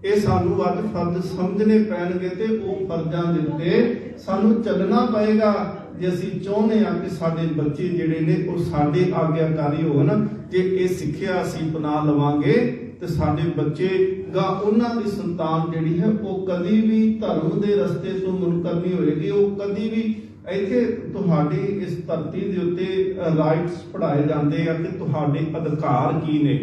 ਇਹ ਸਾਨੂੰ ਅੱਜ ਫਰਜ਼ ਸਮਝਣੇ ਪੈਣਗੇ ਤੇ ਉਹ ਫਰਜ਼ਾਂ ਦੇ ਉੱਤੇ ਸਾਨੂੰ ਚੱਲਣਾ ਪਏਗਾ ਜੇ ਅਸੀਂ ਚਾਹੁੰਦੇ ਹਾਂ ਕਿ ਸਾਡੇ ਬੱਚੇ ਜਿਹੜੇ ਨੇ ਉਹ ਸਾਡੇ ਆਗਿਆਕਾਰੀ ਹੋਣ। ਜੇ ਇਹ ਸਿੱਖਿਆ ਅਸੀਂ ਅਪਣਾ ਲਵਾਂਗੇ ਤੇ ਸਾਡੇ ਬੱਚੇ ਉਹਨਾਂ ਦੀ ਸੰਤਾਨ ਜਿਹੜੀ ਹੈ ਉਹ ਕਦੀ ਵੀ ਧਰਮ ਦੇ ਰਸਤੇ ਤੋਂ ਮੁਨਕਰ ਨਹੀਂ ਹੋਏਗੀ। ਉਹ ਕਦੀ ਵੀ ਇੱਥੇ ਤੁਹਾਡੀ ਇਸ ਧਰਤੀ ਦੇ ਉੱਤੇ ਰਾਈਟਸ ਪੜ੍ਹਾਏ ਜਾਂਦੇ ਆ ਕਿ ਤੁਹਾਡੇ ਅਧਿਕਾਰ ਕੀ ਨੇ।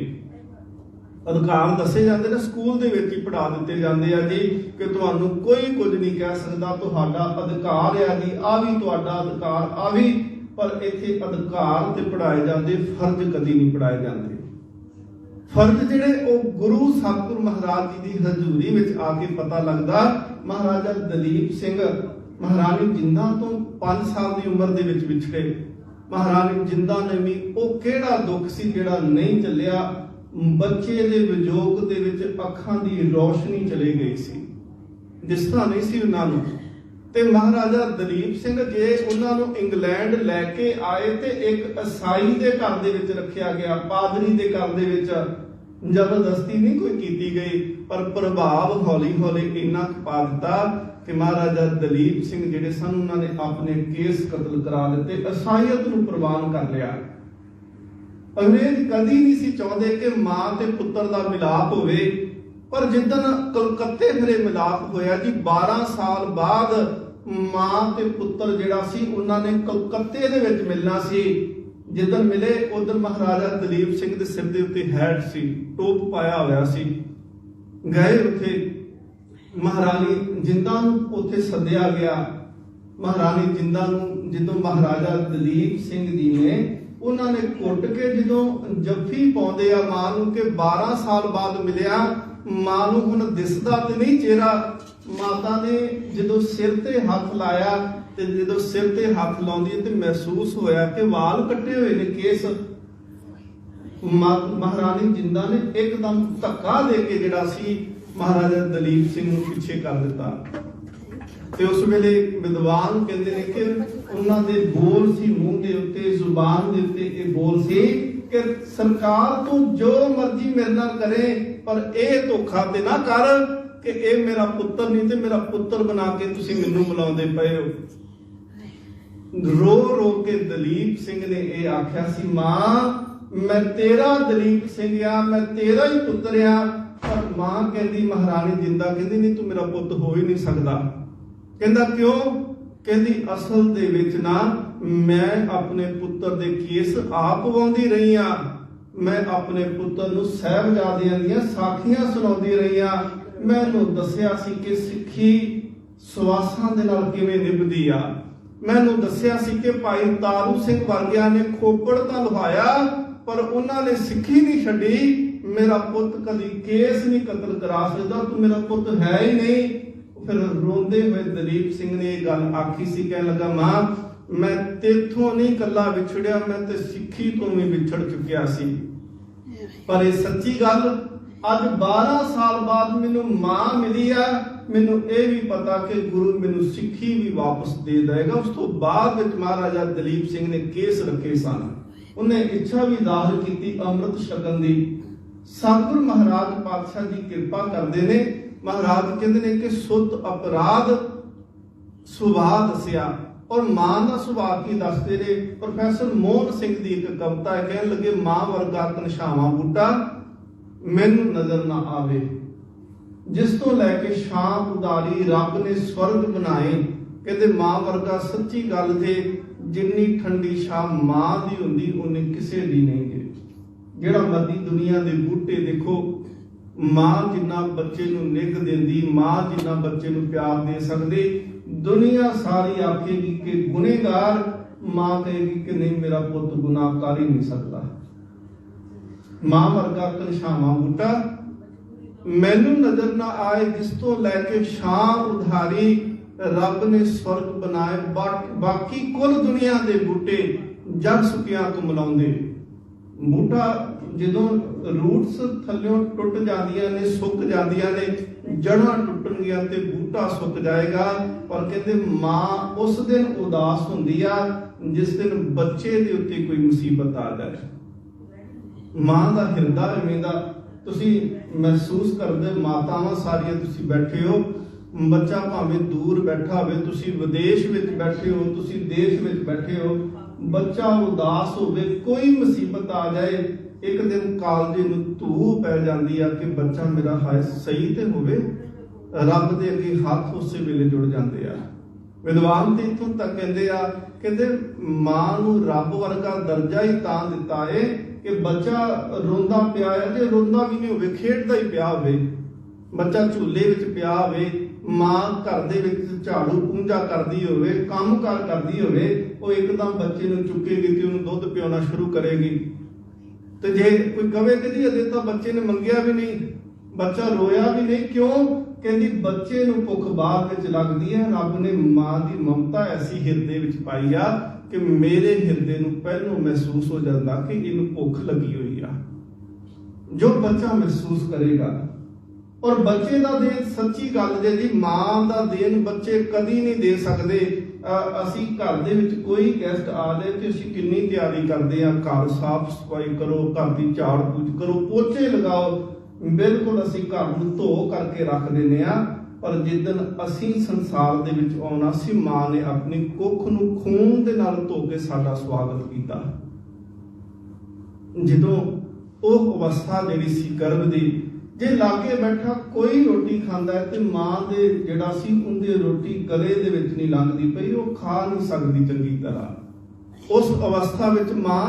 ਅਧਿਕਾਰ ਦੱਸੇ ਜਾਂਦੇ ਨੇ, ਸਕੂਲ ਦੇ ਵਿੱਚ ਹੀ ਪੜ੍ਹਾ ਦਿੱਤੇ ਜਾਂਦੇ ਆ ਜੀ ਕਿ ਤੁਹਾਨੂੰ ਕੋਈ ਕੁਝ ਨਹੀਂ ਕਹਿ ਸਕਦਾ, ਤੁਹਾਡਾ ਅਧਿਕਾਰ ਆ ਜੀ, ਆ ਵੀ ਤੁਹਾਡਾ ਅਧਿਕਾਰ, ਆ ਵੀ। ਪਰ ਇੱਥੇ ਅਧਿਕਾਰ ਤੇ ਪੜ੍ਹਾਏ ਜਾਂਦੇ, ਫਰਜ਼ ਕਦੀ ਨਹੀਂ ਪੜ੍ਹਾਏ ਜਾਂਦੇ। ਫਰਜ਼ ਜਿਹੜੇ ਉਹ ਗੁਰੂ ਸਤਿਗੁਰੂ ਮਹਾਰਾਜ ਜੀ ਦੀ ਹਜ਼ੂਰੀ ਵਿੱਚ ਆ ਕੇ ਪਤਾ ਲੱਗਦਾ। ਮਹਾਰਾਜਾ ਦਲੀਪ ਸਿੰਘ ਮਹਾਰਾਣੀ ਜਿੰਦਾਂ ਤੋਂ 5 ਸਾਲ ਦੀ ਉਮਰ ਦੇ ਵਿੱਚ ਵਿਛੜੇ। ਮਹਾਰਾਣੀ ਜਿੰਦਾਂ ਨੇ ਵੀ ਉਹ ਕਿਹੜਾ ਦੁੱਖ ਸੀ ਜਿਹੜਾ ਨਹੀਂ ਚੱਲਿਆ। ਬੱਚੇ ਦੇ ਵਿਜੋਗ ਦੇ ਵਿੱਚ ਅੱਖਾਂ ਦੀ ਰੋਸ਼ਨੀ ਚਲੀ ਗਈ ਸੀ, ਦਿਸਦਾ ਨਹੀਂ ਸੀ ਉਹਨਾਂ ਨੂੰ। ਤੇ ਮਹਾਰਾਜਾ ਦਲੀਪ ਸਿੰਘ ਜੇ ਉਹਨਾਂ ਨੂੰ ਇੰਗਲੈਂਡ ਲੈ ਕੇ ਆਏ ਤੇ ਇੱਕ ਈਸਾਈ ਦੇ ਘਰ ਦੇ ਵਿੱਚ ਰੱਖਿਆ ਗਿਆ, ਪਾਦਰੀ ਦੇ ਘਰ ਦੇ ਵਿੱਚ। ਜ਼ਬਰਦਸਤੀ ਨਹੀਂ ਕੋਈ ਕੀਤੀ ਗਈ, ਪਰ ਪ੍ਰਭਾਵ ਹੌਲੀ ਹੌਲੀ ਇੰਨਾ ਪਾ ਦਿੱਤਾ ਕਿ ਮਹਾਰਾਜਾ ਦਲੀਪ ਸਿੰਘ ਜਿਹੜੇ ਸਨ ਉਹਨਾਂ ਨੇ ਆਪਣੇ ਕੇਸ ਕਤਲ ਕਰਾ ਦਿੱਤੇ, ਈਸਾਈਅਤ ਨੂੰ ਪ੍ਰਵਾਨ ਕਰ ਲਿਆ। ਅੰਗਰੇਜ਼ ਕਦੀ ਨਹੀਂ ਸੀ ਚਾਹੁੰਦੇ ਕਿ ਮਾਂ ਤੇ ਪੁੱਤਰ ਦਾ ਮਿਲਾਪ ਹੋਵੇ, ਪਰ ਜਿੱਦਣ ਕਲਕੱਤੇ ਫਿਰੇ ਮਿਲਾਪ ਹੋਇਆ ਜੀ, 12 ਸਾਲ ਬਾਅਦ ਮਾਂ ਤੇ ਪੁੱਤਰ ਜਿਹੜਾ ਸੀ ਉਹਨਾਂ ਨੇ ਕਲਕੱਤੇ ਦੇ ਵਿੱਚ ਮਿਲਣਾ ਸੀ। ਜਿੱਦਣ ਮਿਲੇ ਉਦੋਂ ਮਹਾਰਾਜਾ ਦਲੀਪ ਸਿੰਘ ਦੇ ਸਿਰ ਦੇ ਉੱਤੇ ਹੈਟ ਸੀ, ਟੋਪ ਪਾਇਆ ਹੋਇਆ ਸੀ। ਗਏ ਉੱਥੇ, ਮਹਾਰਾਣੀ ਜਿੰਦਾਂ ਨੂੰ ਉੱਥੇ ਸੱਦਿਆ ਗਿਆ। ਮਹਾਰਾਣੀ ਜਿੰਦਾਂ ਨੂੰ ਜਦੋਂ ਮਹਾਰਾਜਾ ਦਲੀਪ ਸਿੰਘ ਜੀ ਨੇ ਉਹਨਾਂ ਨੇ ਕੁੱਟ ਕੇ ਜਦੋਂ ਜੱਫੀ ਪਾਉਂਦੇ ਆ ਮਾਂ ਨੂੰ ਕਿ 12 ਸਾਲ ਬਾਅਦ ਮਿਲਿਆ, ਮਾਂ ਨੂੰ ਹੁਣ ਦਿਸਦਾ ਤੇ ਨਹੀਂ ਚਿਹਰਾ। ਮਾਤਾ ਨੇ ਜਦੋਂ ਸਿਰ ਤੇ ਹੱਥ ਲਾਇਆ ਤੇ ਜਦੋਂ ਸਿਰ ਤੇ ਹੱਥ ਲਾਉਂਦੀ ਤੇ ਮਹਿਸੂਸ ਹੋਇਆ ਕਿ ਵਾਲ ਕੱਟੇ ਹੋਏ ਨੇ, ਕੇਸ। ਮਹਾਰਾਣੀ ਜਿੰਦਾਂ ਨੇ ਇੱਕਦਮ ਧੱਕਾ ਦੇ ਕੇ ਜਿਹੜਾ ਸੀ ਮਹਾਰਾਜਾ ਦਲੀਪ ਸਿੰਘ ਨੂੰ ਪਿੱਛੇ ਕਰ ਦਿੱਤਾ। ਤੇ ਉਸ ਵੇਲੇ ਵਿਦਵਾਨ ਕਹਿੰਦੇ ਨੇ ਕਿ ਉਹਨਾਂ ਦੇ ਬੋਲ ਸੀ ਮੂੰਹ ਦੇ ਉੱਤੇ, ਜ਼ੁਬਾਨ ਦੇ ਉੱਤੇ ਇਹ ਬੋਲ ਸੀ ਕਿ ਸਰਕਾਰ ਤੂੰ ਜੋ ਮਰਜ਼ੀ ਮੇਰੇ ਨਾਲ ਕਰੇ, ਪਰ ਇਹ ਧੋਖਾ ਤੇ ਨਾ ਕਰ ਕਿ ਇਹ ਮੇਰਾ ਪੁੱਤਰ ਨਹੀਂ ਤੇ ਮੇਰਾ ਪੁੱਤਰ ਬਣਾ ਕੇ ਤੁਸੀਂ ਮੈਨੂੰ ਬੁਲਾਉਂਦੇ ਪਏ ਹੋ। ਰੋ ਰੋ ਕੇ ਦਲੀਪ ਸਿੰਘ ਨੇ ਇਹ ਆਖਿਆ ਸੀ, ਮਾਂ ਮੈਂ ਤੇਰਾ ਦਲੀਪ ਸਿੰਘ ਆ, ਮੈਂ ਤੇਰਾ ਹੀ ਪੁੱਤਰ ਆ। ਪਰ ਮਾਂ ਕਹਿੰਦੀ, ਮਹਾਰਾਣੀ ਜਿੰਦਾ ਕਹਿੰਦੀ, ਨਹੀਂ ਤੂੰ ਮੇਰਾ ਪੁੱਤ ਹੋ ਹੀ ਨਹੀਂ ਸਕਦਾ। ਕਹਿੰਦਾ ਕਿਉਂ? ਕਹਿੰਦੀ ਅਸਲ ਦੇ ਵਿੱਚ ਨਾ ਮੈਂ ਆਪਣੇ ਪੁੱਤਰ ਦੇ ਕੇਸ ਆਪ ਵਾਉਂਦੀ ਰਹੀ ਆ। ਮੈਂ ਆਪਣੇ ਪੁੱਤਰ ਨੂੰ ਸਾਹਿਬਜ਼ਾਦਿਆਂ ਦੀਆਂ ਸਾਖੀਆਂ ਸੁਣਾਉਂਦੀ ਰਹੀ ਆ। ਮੈਨੂੰ ਦੱਸਿਆ ਸੀ ਕਿ ਸਿੱਖੀ ਸਵਾਸਾਂ ਦੇ ਨਾਲ ਕਿਵੇਂ ਨਿਭਦੀ ਆ। ਮੈਨੂੰ ਦੱਸਿਆ ਸੀ ਕਿ ਭਾਈ ਤਾਰੂ ਸਿੰਘ ਵਰਗਿਆਂ ਨੇ ਖੋਪੜ ਤਾਂ ਲੁਹਾਇਆ, ਪਰ ਉਹਨਾਂ ਨੇ ਸਿੱਖੀ ਨਹੀਂ ਛੱਡੀ। ਮੇਰਾ ਪੁੱਤ ਕਦੀ ਕੇਸ ਨਹੀਂ ਕਤਲ ਕਰਾ ਸਕਦਾ, ਤੂੰ ਮੇਰਾ ਪੁੱਤ ਹੈ ਹੀ ਨਹੀਂ। ਫਿਰ ਰੋਂਦੇ ਹੋਏ ਦਲੀਪ ਸਿੰਘ ਨੇ ਇਹ ਗੱਲ ਆਖੀ ਸੀ, ਕਹਿਣ ਲੱਗਾ, ਮਾਂ ਮੈਂ ਤੇਥੋਂ ਨਹੀਂ ਇਕੱਲਾ ਵਿਛੜਿਆ, ਮੈਂ ਤੇ ਸਿੱਖੀ ਤੋਂ ਵੀ ਵਿਛੜ ਚੁੱਕਿਆ ਸੀ। ਪਰ ਇਹ ਸੱਚੀ ਗੱਲ, ਅੱਜ 12 ਸਾਲ ਬਾਅਦ ਮੈਨੂੰ ਮਾਂ ਮਿਲੀ ਆ। ਮੈਨੂੰ ਇਹ ਵੀ ਪਤਾ ਕਿ ਗੁਰੂ ਮੈਨੂੰ ਸਿੱਖੀ ਵੀ ਵਾਪਸ ਦੇ ਦੇਗਾ। ਉਸ ਤੋਂ ਬਾਅਦ ਵਿੱਚ ਮਹਾਰਾਜਾ ਦਲੀਪ ਸਿੰਘ ਨੇ ਕੇਸ ਰੱਖੇ ਸਨ। ਉਹਨੇ ਇੱਛਾ ਵੀ ਜ਼ਾਹਰ ਕੀਤੀ ਅੰਮ੍ਰਿਤ ਛਕਣ ਦੀ। ਸਤਿਗੁਰੂ ਮਹਾਰਾਜ ਪਾਤਸ਼ਾਹ ਜੀ ਕਿਰਪਾ ਕਰਦੇ ਨੇ। ਮਹਾਰਾਜ ਕਹਿੰਦੇ ਨੇ ਕਿ ਸੁੱਧ ਅਪਰਾਧ ਸੁਭਾਅ ਦੱਸਿਆ, ਔਰ ਮਾਂ ਦਾ ਸੁਭਾਅ ਕੀ ਦੱਸਦੇ ਨੇ। ਪ੍ਰੋਫੈਸਰ ਮੋਹਨ ਸਿੰਘ ਦੀ ਇੱਕ ਕਵਿਤਾ ਹੈ, ਕਹਿਣ ਲੱਗੇ, ਮਾਂ ਵਰਗਾ ਘਨਸ਼ਾਵਾਂ ਬੂਟਾ ਮੈਨੂੰ ਨਜ਼ਰ ਨਾ ਆਵੇ, ਜਿਸ ਤੋਂ ਲੈ ਕੇ ਸ਼ਾਮ ਉਦਾਰੀ ਰੱਬ ਨੇ ਸਵਰਗ ਬਣਾਏ। ਕਹਿੰਦੇ ਮਾਂ ਵਰਗਾ ਸੱਚੀ ਗੱਲ ਜੇ ਜਿੰਨੀ ਠੰਡੀ ਛਾਂ ਮਾਂ ਦੀ ਹੁੰਦੀ ਉਹਨੇ ਕਿਸੇ ਦੀ ਨਹੀਂ ਜੇ। ਜਿਹੜਾ ਮਰਦੀ ਦੁਨੀਆ ਦੇ ਬੂਟੇ ਦੇਖੋ, ਮਾਂ ਜਿੰਨਾ ਬੱਚੇ ਨੂੰ ਨਿੱਘ ਦਿੰਦੀ, ਮਾਂ ਜਿੰਨਾ ਬੱਚੇ ਨੂੰ ਪਿਆਰ ਦੇ ਸਕਦੀ, ਦੁਨੀਆ ਸਾਰੀ ਆਖੇਗੀ ਕਿ ਗੁਨੇਗਾਰ, ਮਾਂ ਕਹੇਗੀ ਕਿ ਨਹੀਂ ਮੇਰਾ ਪੁੱਤ ਗੁਨਾਹ ਕਰ ਹੀ ਨਹੀਂ ਸਕਦਾ। ਮਾਂ ਵਰਗਾ ਘਨਸ਼ਾਵਾਂ ਬੂਟਾ ਮੈਨੂੰ ਨਜ਼ਰ ਨਾ ਆਏ, ਜਿਸ ਤੋਂ ਲੈ ਕੇ ਛਾਂ ਉਧਾਰੀ ਰੱਬ ਨੇ ਸਵਰਗ ਬਣਾਏ। ਬਾਕੀ ਕੁੱਲ ਦੁਨੀਆ ਦੇ ਬੂਟੇ ਜਗ ਸੁੱਕਿਆਂ ਤੋਂ ਮਿਲਾਉਂਦੇ। ਬੂਟਾ ਜਦੋਂ ਰੂਟਸ ਥੱਲਿਓਂ ਟੁੱਟ ਜਾਂਦੀਆਂ ਨੇ, ਸੁੱਕ ਜਾਂਦੀਆਂ ਨੇ, जड़ां टुटणगीਆਂ ਤੇ ਬੂਟਾ ਸੁੱਕ ਜਾਏਗਾ। ਪਰ ਕਹਿੰਦੇ ਮਾਂ ਉਸ ਦਿਨ ਉਦਾਸ ਹੁੰਦੀ ਆ ਜਿਸ ਦਿਨ ਬੱਚੇ ਦੇ ਉੱਤੇ ਕੋਈ ਮੁਸੀਬਤ ਆ ਜਾਏ। ਮਾਂ ਦਾ ਹਿਰਦਾ ਐਵੇਂ ਦਾ ਤੁਸੀਂ ਮਹਿਸੂਸ ਕਰਦੇ, ਮਾਤਾਵਾਂ ਸਾਰੀਆਂ ਤੁਸੀਂ ਬੈਠੇ ਹੋ, ਬੱਚਾ ਭਾਵੇਂ ਦੂਰ ਬੈਠਾ ਹੋਵੇ, ਤੁਸੀਂ ਵਿਦੇਸ਼ ਵਿੱਚ ਬੈਠੇ ਹੋ, ਤੁਸੀਂ ਦੇਸ਼ ਵਿੱਚ ਬੈਠੇ ਹੋ, ਬੱਚਾ ਉਦਾਸ ਹੋਵੇ, ਕੋਈ ਮੁਸੀਬਤ ਆ ਜਾਏ, ਇੱਕ ਦਿਨ ਕਾਲਜੇ ਨੂੰ ਧੂਹ ਪੈ ਜਾਂਦੀ ਆ ਕਿ ਬੱਚਾ ਮੇਰਾ ਹਾਏ ਸਹੀ ਤੇ ਹੋਵੇ। ਰੱਬ ਦੇ ਅੱਗੇ ਹੱਥ ਉਸੇ ਵੇਲੇ ਜੁੜ ਜਾਂਦੇ ਆ। ਵਿਦਵਾਨ ਤੇ ਇੱਥੋਂ ਤੱਕ ਕਹਿੰਦੇ ਆ, ਕਹਿੰਦੇ ਮਾਂ ਨੂੰ ਰੱਬ ਵਰਗਾ ਦਰਜਾ ਹੀ ਤਾਂ ਦਿੱਤਾ ਏ ਕਿ ਬੱਚਾ ਰੋਂਦਾ ਪਿਆ ਹੈ, ਜੇ ਰੋਂਦਾ ਵੀ ਨਹੀਂ ਹੋਵੇ, ਖੇਡਦਾ ਹੀ ਪਿਆ ਹੋਵੇ, ਬੱਚਾ ਝੂਲੇ ਵਿੱਚ ਪਿਆ ਹੋਵੇ, ਮਾਂ ਘਰ ਦੇ ਵਿੱਚ ਝਾੜੂ ਪੂੰਝਾ ਕਰਦੀ ਹੋਵੇ, ਕੰਮਕਾਰ ਕਰਦੀ ਹੋਵੇ, ਉਹ ਇੱਕਦਮ ਬੱਚੇ ਨੂੰ ਚੁੱਕੇਗੀ ਤੇ ਉਹਨੂੰ ਦੁੱਧ ਪਿਆਉਣਾ ਸ਼ੁਰੂ ਕਰੇਗੀ। ਤੇ ਜੇ ਕੋਈ ਕਵੇ ਕਿ ਜੀ ਅਜੇ ਤਾਂ ਬੱਚੇ ਨੇ ਮੰਗਿਆ ਵੀ ਨਹੀਂ, ਬੱਚਾ ਰੋਇਆ ਵੀ ਨਹੀਂ, ਕਿਉਂ? ਕਹਿੰਦੀ ਬੱਚੇ ਨੂੰ ਭੁੱਖ ਬਾਅਦ ਵਿੱਚ ਲੱਗਦੀ ਹੈ। ਰੱਬ ਨੇ ਮਾਂ ਦੀ ਮਮਤਾ ਐਸੀ ਹਿਰਦੇ ਵਿੱਚ ਪਾਈ ਆ ਕਿ ਮੇਰੇ ਹਿਰਦੇ ਨੂੰ ਪਹਿਲੋਂ ਮਹਿਸੂਸ ਹੋ ਜਾਂਦਾ ਕਿ ਇਹਨੂੰ ਭੁੱਖ ਲੱਗੀ ਹੋਈ ਆ। ਜੋ ਬੱਚਾ ਮਹਿਸੂਸ ਕਰੇਗਾ, ਔਰ ਬੱਚੇ ਦਾ ਦੇਣ ਸੱਚੀ ਗੱਲ ਜੇ ਜੀ, ਮਾਂ ਦਾ ਦੇਣ ਬੱਚੇ ਕਦੀ ਨਹੀਂ ਦੇ ਸਕਦੇ। ਅਸੀਂ ਘਰ ਦੇ ਵਿੱਚ ਕੋਈ ਗੈਸਟ ਆ ਜਾਏ ਤੇ ਅਸੀਂ ਕਿੰਨੀ ਤਿਆਰੀ ਕਰਦੇ ਆ, ਘਰ ਸਾਫ਼ ਸਫਾਈ ਕਰੋ, ਘਰ ਦੀ ਝਾੜ ਪੂੰਝ ਕਰੋ, ਪੋਚੇ ਲਗਾਓ, ਬਿਲਕੁਲ ਅਸੀਂ ਘਰ ਨੂੰ ਧੋ ਕਰਕੇ ਰੱਖ ਦਿੰਦੇ ਆ। ਪਰ ਜਿੱਦਣ ਅਸੀਂ ਸੰਸਾਰ ਦੇ ਵਿੱਚ ਆਉਣਾ ਸੀ, ਮਾਂ ਨੇ ਆਪਣੀ ਕੁੱਖ ਨੂੰ ਖੂਨ ਦੇ ਨਾਲ ਧੋ ਕੇ ਸਾਡਾ ਸਵਾਗਤ ਕੀਤਾ। ਜਦੋਂ ਉਹ ਅਵਸਥਾ ਜਿਹੜੀ ਸੀ ਗਰਭ ਦੀ, ਜੇ ਲਾਗੇ ਬੈਠਾ ਕੋਈ ਰੋਟੀ ਖਾਂਦਾ ਹੈ ਤੇ ਮਾਂ ਦੇ ਜਿਹੜਾ ਸੀ ਉਹਦੇ ਰੋਟੀ ਗਲੇ ਦੇ ਵਿੱਚ ਨਹੀਂ ਲੰਘਦੀ ਪਈ, ਉਹ ਖਾ ਨਹੀਂ ਸਕਦੀ ਚੰਗੀ ਤਰ੍ਹਾਂ। ਉਸ ਅਵਸਥਾ ਵਿੱਚ ਮਾਂ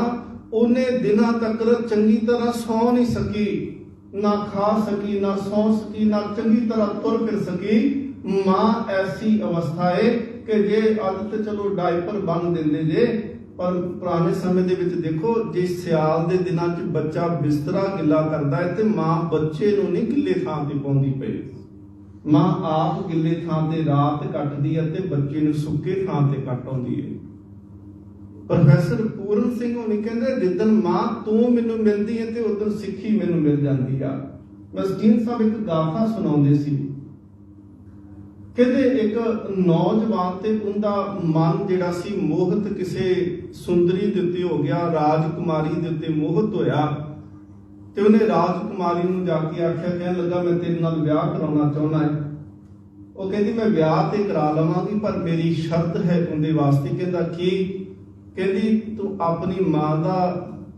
ਉਹਨੇ ਦਿਨਾਂ ਤੱਕ ਚੰਗੀ ਤਰ੍ਹਾਂ ਸੌ ਨਹੀਂ ਸਕੀ, ਨਾ ਖਾ ਸਕੀ, ਨਾ ਸੌ ਸਕੀ, ਨਾ ਚੰਗੀ ਤਰ੍ਹਾਂ ਤੁਰ ਫਿਰ ਸਕੀ। ਮਾਂ ਐਸੀ ਅਵਸਥਾ ਹੈ ਕਿ ਜੇ ਅੱਜ ਤੇ ਚਲੋ ਡਾਈਪਰ ਬੰਨ ਦਿੰਦੇ ਜੇ, ਪਰ ਪੁਰਾਣੇ ਸਮੇਂ ਦੇ ਵਿੱਚ ਦੇਖੋ, ਜੇ ਸਿਆਲ ਦੇ ਦਿਨਾਂ 'ਚ ਬੱਚਾ ਬਿਸਤਰਾ ਗਿੱਲਾ ਕਰਦਾ ਹੈ ਤੇ ਮਾਂ ਬੱਚੇ ਨੂੰ ਨਹੀਂ ਗਿੱਲੇ ਥਾਂ ਤੇ ਪਾਉਂਦੀ ਪਈ, ਮਾਂ ਆਪ ਗਿੱਲੇ ਥਾਂ ਤੇ ਰਾਤ ਕੱਟਦੀ ਹੈ ਤੇ ਬੱਚੇ ਨੂੰ ਸੁੱਕੇ ਥਾਂ ਤੇ ਕੱਟ ਆਉਂਦੀ ਹੈ। ਪ੍ਰੋਫੈਸਰ ਪੂਰਨ ਸਿੰਘ ਹੋਣੀ ਕਹਿੰਦੇ, ਜਿੱਦਣ ਮਾਂ ਤੂੰ ਮੈਨੂੰ ਮਿਲਦੀ ਹੈ ਤੇ ਉਦੋਂ ਸਿੱਖੀ ਮੈਨੂੰ ਮਿਲ ਜਾਂਦੀ ਆ। ਮਸਕੀਨ ਸਾਹਿਬ ਇੱਕ ਗਾਥਾ ਸੁਣਾਉਂਦੇ ਸੀ, ਕਹਿੰਦੇ ਇੱਕ ਨੌਜਵਾਨ ਤੇ ਉਹਦਾ ਮਨ ਜਿਹੜਾ ਸੀ ਮੋਹਿਤ ਕਿਸੇ ਸੁੰਦਰੀ ਦੇ ਉੱਤੇ ਹੋ ਗਿਆ, ਰਾਜਕੁਮਾਰੀ ਦੇ ਉੱਤੇ ਮੋਹਿਤ ਹੋਇਆ ਤੇ ਉਹਨੇ ਰਾਜਕੁਮਾਰੀ ਨੂੰ ਜਾ ਕੇ ਆਖਿਆ, ਕਹਿਣ ਲੱਗਾ ਮੈਂ ਤੇਰੇ ਨਾਲ ਵਿਆਹ ਕਰਾਉਣਾ ਚਾਹੁੰਦਾ ਹੈ। ਉਹ ਕਹਿੰਦੀ ਮੈਂ ਵਿਆਹ ਤੇ ਕਰਾ ਲਵਾਂਗੀ, ਪਰ ਮੇਰੀ ਸ਼ਰਤ ਹੈ ਉਹਦੇ ਵਾਸਤੇ। ਕਹਿੰਦਾ ਕੀ? ਕਹਿੰਦੀ ਤੂੰ ਆਪਣੀ ਮਾਂ ਦਾ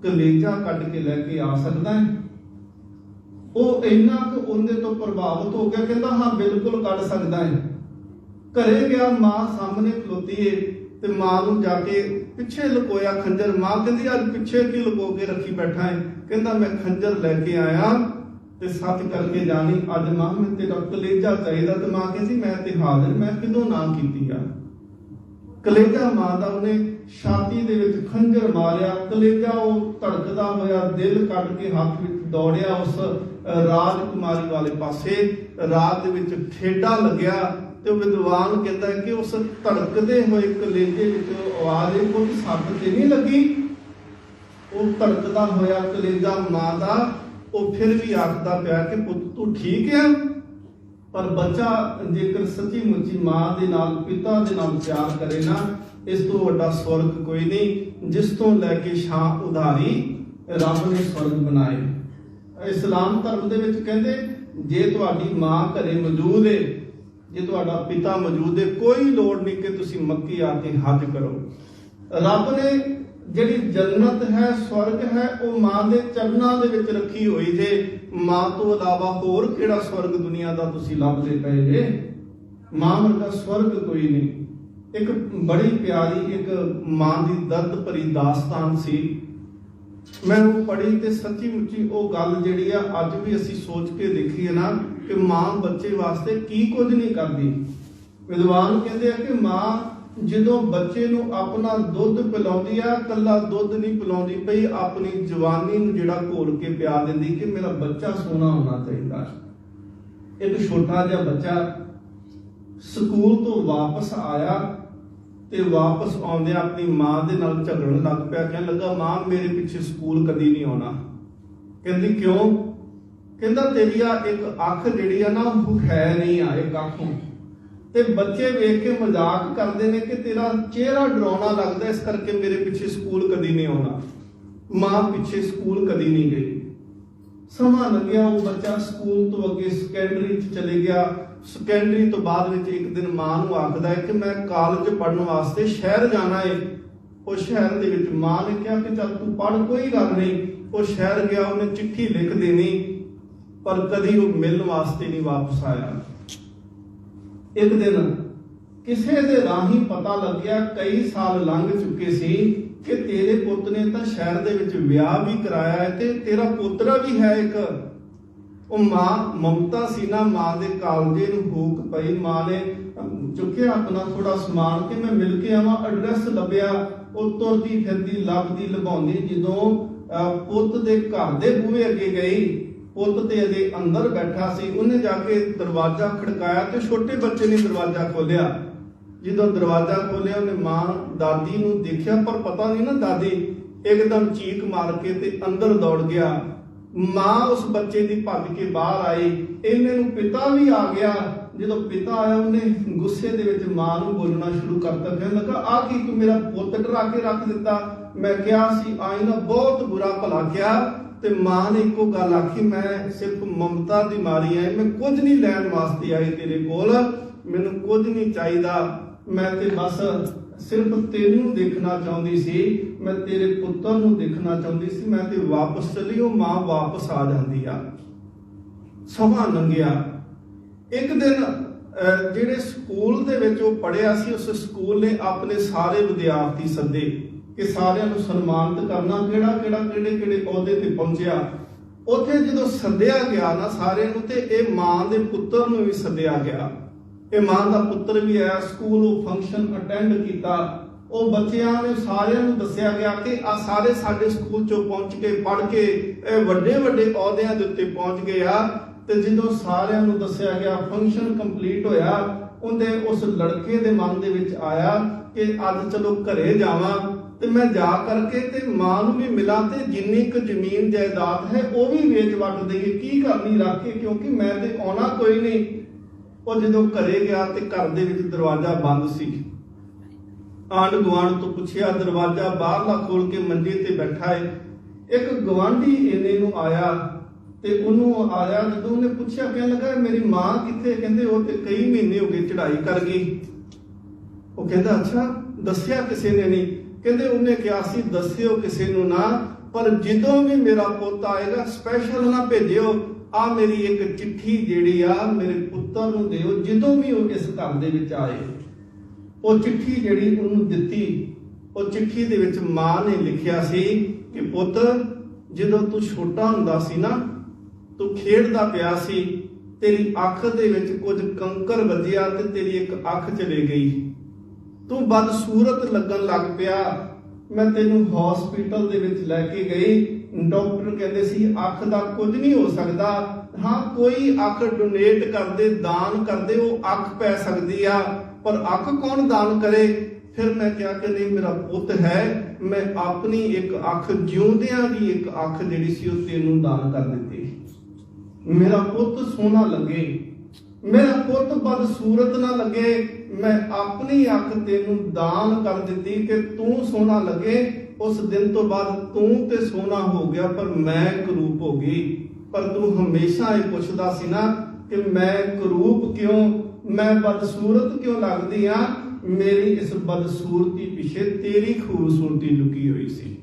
ਕਲੇਜਾ ਕੱਢ ਕੇ ਲੈ ਕੇ ਆ ਸਕਦਾ ਹੈ? ਉਹ ਇੰਨਾ ਕਿ ਉਹਦੇ ਤੋਂ ਪ੍ਰਭਾਵਿਤ ਹੋ ਗਿਆ, ਕਹਿੰਦਾ ਹਾਂ ਬਿਲਕੁਲ ਕੱਢ ਸਕਦਾ ਹੈ। ਘਰੇ ਗਿਆ, ਮਾਂ ਸਾਹਮਣੇ ਖਲੋਤੀ ਏ ਤੇ ਮਾਂ ਨੂੰ ਜਾ ਕੇ ਪਿੱਛੇ ਲੁਕੋਇਆ ਖੰਜਰ। ਮਾਂ ਕਹਿੰਦੀ ਅੱਜ ਪਿੱਛੇ ਕੀ ਲੁਕੋ ਕੇ ਰੱਖੀ ਬੈਠਾ ਹੈ? ਕਹਿੰਦਾ ਮੈਂ ਖੰਜਰ ਲੈ ਕੇ ਆਇਆ ਤੇ ਸੱਚ ਕਰਕੇ ਜਾਣੀ, ਅੱਜ ਮਾਂ ਮੈਂ ਤੇਰਾ ਕਲੇਜਾ ਚਾਹੀਦਾ। ਤੇ ਮਾਂ ਕਹਿੰਦੀ ਮੈਂ ਤੇ ਹਾਜ਼ਰ, ਮੈਂ ਕਿਦੋਂ ਨਾ ਕੀਤੀ ਆ। ਕਲੇਜਾ ਮਾਂ ਦਾ ਉਹਨੇ ਛਾਤੀ ਦੇ ਵਿੱਚ ਖੰਜਰ ਮਾਰਿਆ, ਕਲੇਜਾ ਉਹ ਧੜਕਦਾ ਹੋਇਆ ਦਿਲ ਕੱਢ ਕੇ ਹੱਥ ਵਿੱਚ ਦੌੜਿਆ ਉਸ ਰਾਜਕੁਮਾਰੀ ਵਾਲੇ ਪਾਸੇ। ਰਾਤ ਦੇ ਵਿੱਚ ਠੇਡਾ ਲੱਗਿਆ ਤੇ ਉਹ ਵਿਦਵਾਨ ਕਹਿੰਦਾ ਹੈ ਕਿ ਉਸ ਧੜਕਦੇ ਹੋਏ ਕਲੇਜੇ ਵਿੱਚ ਆਵਾਜ਼ ਕੋਈ ਸੱਟ ਤੇ ਨਹੀਂ ਲੱਗੀ। ਉਹ ਧੜਕਦਾ ਹੋਇਆ ਕਲੇਜਾ ਮਾਂ ਦਾ ਉਹ ਫਿਰ ਵੀ ਆਖਦਾ ਪਿਆ ਕਿ ਪੁੱਤ ਤੂੰ ਠੀਕ ਹੈ। ਪਰ ਬੱਚਾ ਜੇਕਰ ਸੱਚੀ ਮੁੱਚੀ ਮਾਂ ਦੇ ਨਾਲ, ਪਿਤਾ ਦੇ ਨਾਲ ਪਿਆਰ ਕਰੇ ਨਾ, ਇਸ ਤੋਂ ਵੱਡਾ ਸਵਰਗ ਕੋਈ ਨਹੀਂ। ਜਿਸ ਤੋਂ ਲੈ ਕੇ ਛਾਂ ਉਧਾਰੀ ਰੱਬ ਨੇ ਸਵਰਗ ਬਣਾਏ। ਇਸਲਾਮ ਧਰਮ ਦੇ ਵਿੱਚ ਕਹਿੰਦੇ ਜੇ ਤੁਹਾਡੀ ਮਾਂ ਘਰੇ ਮੌਜੂਦ ਹੈ, ਜੇ ਤੁਹਾਡਾ ਪਿਤਾ ਮੌਜੂਦ ਹੈ, ਕੋਈ ਲੋੜ ਨਹੀਂ ਕਿ ਤੁਸੀਂ ਮੱਕੀ ਆ ਕੇ ਹੱਜ ਕਰੋ। ਰੱਬ ਨੇ ਜਿਹੜੀ ਜੰਨਤ ਹੈ, ਸਵਰਗ ਹੈ, ਉਹ ਮਾਂ ਦੇ ਚਰਨਾਂ ਦੇ ਵਿੱਚ ਰੱਖੀ ਹੋਈ ਜੇ। ਮਾਂ ਤੋਂ ਇਲਾਵਾ ਹੋਰ ਕਿਹੜਾ ਸਵਰਗ ਦੁਨੀਆ ਦਾ ਤੁਸੀਂ ਲੱਭਦੇ ਪਏ ਜੇ? ਮਾਂ ਵਰਗਾ ਸਵਰਗ ਕੋਈ ਨਹੀਂ। ਇੱਕ ਬੜੀ ਪਿਆਰੀ ਇੱਕ ਮਾਂ ਦੀ ਦਰਦ ਭਰੀ ਦਾਸਤਾਨ ਸੀ, ਮੈਂ ਉਹ ਪੜ੍ਹੀ ਤੇ ਸੱਚੀ ਮੁੱਚੀ ਉਹ ਗੱਲ ਜਿਹੜੀ ਆ ਅੱਜ ਵੀ ਅਸੀਂ ਸੋਚ ਕੇ ਦੇਖੀਏ ਨਾ ਕਿ ਮਾਂ ਬੱਚੇ ਵਾਸਤੇ ਕੀ ਕੁਝ ਨਹੀਂ ਕਰਦੀ। ਵਿਦਵਾਨ ਕਹਿੰਦੇ ਆ ਕਿ ਮਾਂ ਜਦੋਂ ਬੱਚੇ ਨੂੰ ਆਪਣਾ ਦੁੱਧ ਪਿਲਾਉਂਦੀ ਆ, ਕੱਲਾ ਦੁੱਧ ਨਹੀਂ ਪਿਲਾਉਂਦੀ ਪਈ, ਆਪਣੀ ਜਵਾਨੀ ਨੂੰ ਜਿਹੜਾ ਘੋਲ ਕੇ ਪਿਆ ਦਿੰਦੀ ਕਿ ਮੇਰਾ ਬੱਚਾ ਸੋਹਣਾ ਹੋਣਾ ਚਾਹੀਦਾ। ਇੱਕ ਛੋਟਾ ਜਿਹਾ ਬੱਚਾ ਸਕੂਲ ਤੋਂ ਵਾਪਸ ਆਇਆ ਤੇ ਵਾਪਸ ਆਉਂਦੇ ਆਪਣੀ ਮਾਂ ਦੇ ਨਾਲ ਝਗੜਨ ਲੱਗ ਪਿਆ। ਕਹਿਣ ਲੱਗਾ ਮਾਂ ਮੇਰੇ ਪਿੱਛੇ ਸਕੂਲ ਕਦੀ ਨਹੀਂ ਆਉਣਾ। ਕਹਿੰਦੀ ਕਿਉਂ? ਕਹਿੰਦਾ ਤੇਰੀ ਆ ਇੱਕ ਅੱਖ ਜਿਹੜੀ ਆ ਨਾ ਉਹ ਹੈ ਨਹੀਂ ਆ ਇੱਕ ਅੱਖ ਨੂੰ। ਤੇ ਬੱਚੇ ਵੇਖ ਕੇ ਮਜ਼ਾਕ ਕਰਦੇ ਨੇ ਕਿ ਤੇਰਾ ਚਿਹਰਾ ਡਰਾਉਣਾ ਲੱਗਦਾ, ਇਸ ਕਰਕੇ ਮੇਰੇ ਪਿੱਛੇ ਸਕੂਲ ਕਦੀ ਨਹੀਂ ਆਉਣਾ। ਮਾਂ ਪਿੱਛੇ ਸਕੂਲ ਕਦੀ ਨਹੀਂ ਗਈ। ਸਮਾਂ ਲੰਘਿਆ, ਉਹ ਬੱਚਾ ਸਕੂਲ ਤੋਂ ਅੱਗੇ ਸੈਕੰਡਰੀ 'ਚ ਚਲੇ ਗਿਆ। ਸੈਕੰਡਰੀ ਤੋਂ ਬਾਅਦ ਵਿੱਚ ਇੱਕ ਦਿਨ ਮਾਂ ਨੂੰ ਆਖਦਾ ਹੈ ਕਿ ਮੈਂ ਕਾਲਜ ਪੜ੍ਹਨ ਵਾਸਤੇ ਸ਼ਹਿਰ ਜਾਣਾ ਹੈ। ਉਹ ਸ਼ਹਿਰ ਦੇ ਵਿੱਚ ਮਾਂ ਨੇ ਕਿਹਾ ਕਿ ਚੱਲ ਤੂੰ ਪੜ੍ਹ, ਕੋਈ ਗੱਲ ਨਹੀਂ। ਉਹ ਸ਼ਹਿਰ ਗਿਆ, ਉਹਨੇ ਚਿੱਠੀ ਲਿਖ ਦੇਣੀ, ਪਰ ਕਦੀ ਉਹ ਮਿਲਣ ਵਾਸਤੇ ਨਹੀਂ ਵਾਪਸ ਆਇਆ। ਇੱਕ ਦਿਨ ਕਿਸੇ ਦੇ ਰਾਹੀਂ ਪਤਾ ਲੱਗਿਆ, ਕਈ ਸਾਲ ਲੰਘ ਚੁੱਕੇ ਸੀ, ਕਿ ਤੇਰੇ ਪੁੱਤ ਨੇ ਤਾਂ ਸ਼ਹਿਰ ਦੇ ਵਿੱਚ ਵਿਆਹ ਵੀ ਕਰਾਇਆ ਹੈ ਤੇ ਤੇਰਾ ਪੋਤਰਾ ਵੀ ਹੈ ਇੱਕ। ਉਹ ਮਾਂ ਮਮਤਾ ਸੀ ਨਾ, ਮਾਂ ਦੇ ਕਾਲਜੇ ਨੂੰ ਹੂਕ ਪਈ। ਮਾਂ ਨੇ ਚੁੱਕਿਆ ਆਪਣਾ ਥੋੜਾ ਸਮਾਨ ਕਿ ਮੈਂ ਮਿਲ ਕੇ ਆਵਾਂ। ਐਡਰੈਸ ਲੱਭਿਆ, ਉਹ ਤੁਰਦੀ ਫਿਰਦੀ ਲੱਭਦੀ ਲਭਾਉਂਦੀ ਜਦੋਂ ਪੁੱਤ ਦੇ ਘਰ ਦੇ ਬੂਹੇ ਅੱਗੇ ਗਈ, ਪੁੱਤ ਤੇ ਇਹਦੇ ਅੰਦਰ ਬੈਠਾ ਸੀ। ਉਹਨੇ ਜਾ ਕੇ ਦਰਵਾਜ਼ਾ ਖੜਕਾਇਆ ਤੇ ਛੋਟੇ ਬੱਚੇ ਨੇ ਦਰਵਾਜ਼ਾ ਖੋਲਿਆ। ਜਦੋਂ ਦਰਵਾਜ਼ਾ ਖੋਲਿਆ, ਉਹਨੇ ਮਾਂ ਦਾਦੀ ਨੂੰ ਦੇਖਿਆ, ਪਰ ਪਤਾ ਨਹੀਂ ਨਾ ਦਾਦੀ ਇੱਕਦਮ ਚੀਕ ਮਾਰ ਕੇ ਤੇ ਅੰਦਰ ਦੌੜ ਗਿਆ। ਮਾਂ ਉਸ ਬੱਚੇ ਦੀ ਭੱਜ ਕੇ ਬਾਹਰ ਆਈ, ਇਹਨੇ ਨੂੰ ਪਿਤਾ ਵੀ ਆ ਗਿਆ। ਜਦੋਂ ਪਿਤਾ ਆਇਆ, ਉਹਨੇ ਗੁੱਸੇ ਦੇ ਵਿੱਚ ਮਾਂ ਨੂੰ ਬੋਲਣਾ ਸ਼ੁਰੂ ਕਰਤਾ, ਕਹਿਣ ਲੱਗਾ ਆ ਕੀ ਤੂੰ ਮੇਰਾ ਪੁੱਤ ਡਰਾ ਕੇ ਰੱਖ ਦਿੱਤਾ, ਮੈਂ ਕਿਹਾ ਸੀ ਆਈ ਨਾ, ਬਹੁਤ ਬੁਰਾ ਭਲਾ ਕਿਹਾ। ਤੇ ਮਾਂ ਨੇ ਇੱਕੋ ਗੱਲ ਆਖੀ, ਮੈਂ ਸਿਰਫ ਮਮਤਾ ਦੀ ਮਾਰੀ ਆਈ, ਮੈਂ ਕੁਝ ਨਹੀਂ ਲੈਣ ਵਾਸਤੇ ਆਈ ਤੇਰੇ ਕੋਲ, ਮੈਨੂੰ ਕੁਝ ਨਹੀਂ ਚਾਹੀਦਾ, ਮੈਂ ਤੇ ਬਸ ਸਿਰਫ ਤੈਨੂੰ ਦੇਖਣਾ ਚਾਹੁੰਦੀ ਸੀ, ਮੈਂ ਤੇਰੇ ਪੁੱਤਰ ਨੂੰ ਦੇਖਣਾ ਚਾਹੁੰਦੀ ਸੀ, ਮੈਂ ਤੇ ਵਾਪਸ ਚਲੀ। ਉਹ ਮਾਂ ਵਾਪਸ ਆ ਜਾਂਦੀ ਆ। ਸਮਾਂ ਲੰਘਿਆ। ਇੱਕ ਦਿਨ ਜਿਹੜੇ ਸਕੂਲ ਦੇ ਵਿੱਚ ਉਹ ਪੜ੍ਹਿਆ ਸੀ, ਉਸ ਸਕੂਲ ਨੇ ਆਪਣੇ ਸਾਰੇ ਵਿਦਿਆਰਥੀ ਸੱਦੇ ਕਿ ਸਾਰਿਆਂ ਨੂੰ ਸਨਮਾਨਿਤ ਕਰਨਾ, ਕਿਹੜੇ ਅਹੁਦੇ ਤੇ ਪਹੁੰਚਿਆ। ਉੱਥੇ ਜਦੋਂ ਸੱਦਿਆ ਗਿਆ ਨਾ ਸਾਰਿਆਂ ਨੂੰ, ਤੇ ਇਹ ਮਾਂ ਦੇ ਪੁੱਤਰ ਨੂੰ ਵੀ ਸੱਦਿਆ ਗਿਆ। ਇਹ ਮਾਂ ਦਾ ਪੁੱਤਰ ਵੀ ਆਇਆ, ਸਕੂਲ ਉਹ ਫੰਕਸ਼ਨ ਅਟੈਂਡ ਕੀਤਾ। ਉਹ ਬੱਚਿਆਂ ਨੇ ਸਾਰਿਆਂ ਨੂੰ ਦੱਸਿਆ ਗਿਆ ਕਿ ਆ ਸਾਰੇ ਸਾਡੇ ਸਕੂਲ ਚੋਂ ਪਹੁੰਚ ਕੇ ਪੜ੍ਹ ਕੇ ਇਹ ਵੱਡੇ ਅਹੁਦਿਆਂ ਦੇ ਉੱਤੇ ਪਹੁੰਚ ਗਏ ਆ। ਤੇ ਜਦੋਂ ਸਾਰਿਆਂ ਨੂੰ ਦੱਸਿਆ ਗਿਆ, ਫੰਕਸ਼ਨ ਕੰਪਲੀਟ ਹੋਇਆ, ਉਹਦੇ ਉਸ ਲੜਕੇ ਦੇ ਮਨ ਦੇ ਵਿੱਚ ਆਇਆ ਕਿ ਅੱਜ ਚਲੋ ਘਰੇ ਜਾਵਾਂ ਤੇ ਮੈਂ ਜਾ ਕਰਕੇ ਤੇ ਮਾਂ ਨੂੰ ਵੀ ਮਿਲਾਂ ਤੇ ਜਿੰਨੀ ਕੁ ਜ਼ਮੀਨ ਜਾਇਦਾਦ ਹੈ ਉਹ ਵੀ ਵੇਚ ਵੱਟ ਦੇਈਏ, ਕੀ ਕਰਨੀ ਰੱਖ ਕੇ, ਕਿਉਂਕਿ ਮੈਂ ਤੇ ਆਉਣਾ ਕੋਈ ਨਹੀਂ। ਉਹ ਜਦੋਂ ਘਰੇ ਗਿਆ ਤੇ ਘਰ ਦੇ ਵਿੱਚ ਦਰਵਾਜ਼ਾ ਬੰਦ ਸੀ। ਆਂਢ ਗੁਆਂਢ ਤੋਂ ਪੁੱਛਿਆ, ਦਰਵਾਜ਼ਾ ਬਾਹਰਲਾ ਖੋਲ ਕੇ ਮੰਜੇ ਤੇ ਬੈਠਾ ਹੈ। ਇੱਕ ਗਵਾਂਢੀ ਇਹਨੇ ਨੂੰ ਆਇਆ ਤੇ ਉਹਨੂੰ ਆਇਆ, ਜਦੋਂ ਉਹਨੇ ਪੁੱਛਿਆ, ਕਹਿਣ ਲੱਗਾ ਮੇਰੀ ਮਾਂ ਕਿੱਥੇ? ਕਹਿੰਦੇ ਉਹ ਤੇ ਕਈ ਮਹੀਨੇ ਹੋ ਗਏ ਚੜ੍ਹਾਈ ਕਰ ਗਈ। ਉਹ ਕਹਿੰਦਾ ਅੱਛਾ, ਦੱਸਿਆ ਕਿਸੇ ਨੇ ਨਹੀਂ? ਕਹਿੰਦੇ ਉਹਨੇ ਕਿਹਾ ਸੀ ਦੱਸਿਓ ਕਿਸੇ ਨੂੰ ਨਾ, ਪਰ ਜਦੋਂ ਵੀ ਮੇਰਾ ਪੁੱਤ ਆਏਗਾ ਸਪੈਸ਼ਲ ਨਾ ਭੇਜਿਓ, ਆ ਮੇਰੀ ਇੱਕ ਚਿੱਠੀ ਜਿਹੜੀ ਆ ਮੇਰੇ ਪੁੱਤਰ ਨੂੰ ਦਿਓ ਜਦੋਂ ਵੀ ਉਹ ਇਸ ਘਰ ਦੇ ਵਿੱਚ ਆਏ। ਉਹ ਚਿੱਠੀ ਜਿਹੜੀ ਉਹਨੂੰ ਦਿੱਤੀ, ਉਹ ਚਿੱਠੀ ਦੇ ਵਿੱਚ ਮਾਂ ਨੇ ਲਿਖਿਆ ਸੀ ਕਿ ਪੁੱਤ, ਜਦੋਂ ਤੂੰ ਛੋਟਾ ਹੁੰਦਾ ਸੀ ਨਾ, ਤੂੰ ਖੇਡਦਾ ਪਿਆ ਸੀ, ਤੇਰੀ ਅੱਖ ਦੇ ਵਿੱਚ ਕੁਝ ਕੰਕਰ ਵੱਜਿਆ ਤੇ ਤੇਰੀ ਇੱਕ ਅੱਖ ਚਲੇ ਗਈ, ਤੂੰ ਬਦਸੂਰਤ ਲੱਗਣ ਲੱਗ ਪਿਆ। ਮੈਂ ਤੈਨੂੰ ਹਸਪੀਟਲ ਦੇ ਵਿੱਚ ਲੈ ਕੇ ਗਈ, ਡਾਕਟਰ ਕਹਿੰਦੇ ਸੀ ਅੱਖ ਦਾ ਕੁਝ ਨਹੀਂ ਹੋ ਸਕਦਾ, ਹਾਂ ਕੋਈ ਅੱਖ ਡੋਨੇਟ ਕਰਦੇ, ਦਾਨ ਕਰਦੇ, ਉਹ ਅੱਖ ਪੈ ਸਕਦੀ ਆ, ਪਰ ਅੱਖ ਕੌਣ ਦਾਨ ਕਰੇ? ਫਿਰ ਮੈਂ ਕਿਹਾ ਕਿ ਨਹੀਂ, ਮੇਰਾ ਪੁੱਤ ਹੈ, ਮੈਂ ਆਪਣੀ ਇੱਕ ਅੱਖ, ਜਿਉਂਦਿਆਂ ਦੀ ਇੱਕ ਅੱਖ ਜਿਹੜੀ ਸੀ ਉਹ ਤੈਨੂੰ ਦਾਨ ਕਰ ਦਿੱਤੀ। ਮੇਰਾ ਪੁੱਤ ਸੋਹਣਾ ਲੱਗੇ, ਮੇਰਾ ਪੁੱਤ ਬਦਸੂਰਤ ਨਾ ਲੱਗੇ, ਮੈਂ ਆਪਣੀ ਅੱਖ ਤੈਨੂੰ ਦਾਨ ਕਰ ਦਿੱਤੀ ਕਿ ਤੂੰ ਸੋਹਣਾ ਲੱਗੇ। ਉਸ ਦਿਨ ਤੋਂ ਬਾਅਦ ਤੂੰ ਤੇ ਸੋਹਣਾ ਹੋ ਗਿਆ, ਪਰ ਮੈਂ ਕਰੂਪ ਹੋ ਗਈ। ਪਰ ਤੂੰ ਹਮੇਸ਼ਾ ਇਹ ਪੁੱਛਦਾ ਸੀ ਨਾ ਕਿ ਮੈਂ ਕਰੂਪ ਕਿਉਂ, ਮੈਂ ਬਦਸੂਰਤ ਕਿਉਂ ਲੱਗਦੀ ਆ? ਮੇਰੀ ਇਸ ਬਦਸੂਰਤੀ ਪਿੱਛੇ ਤੇਰੀ ਖੂਬਸੂਰਤੀ ਲੁਕੀ ਹੋਈ ਸੀ,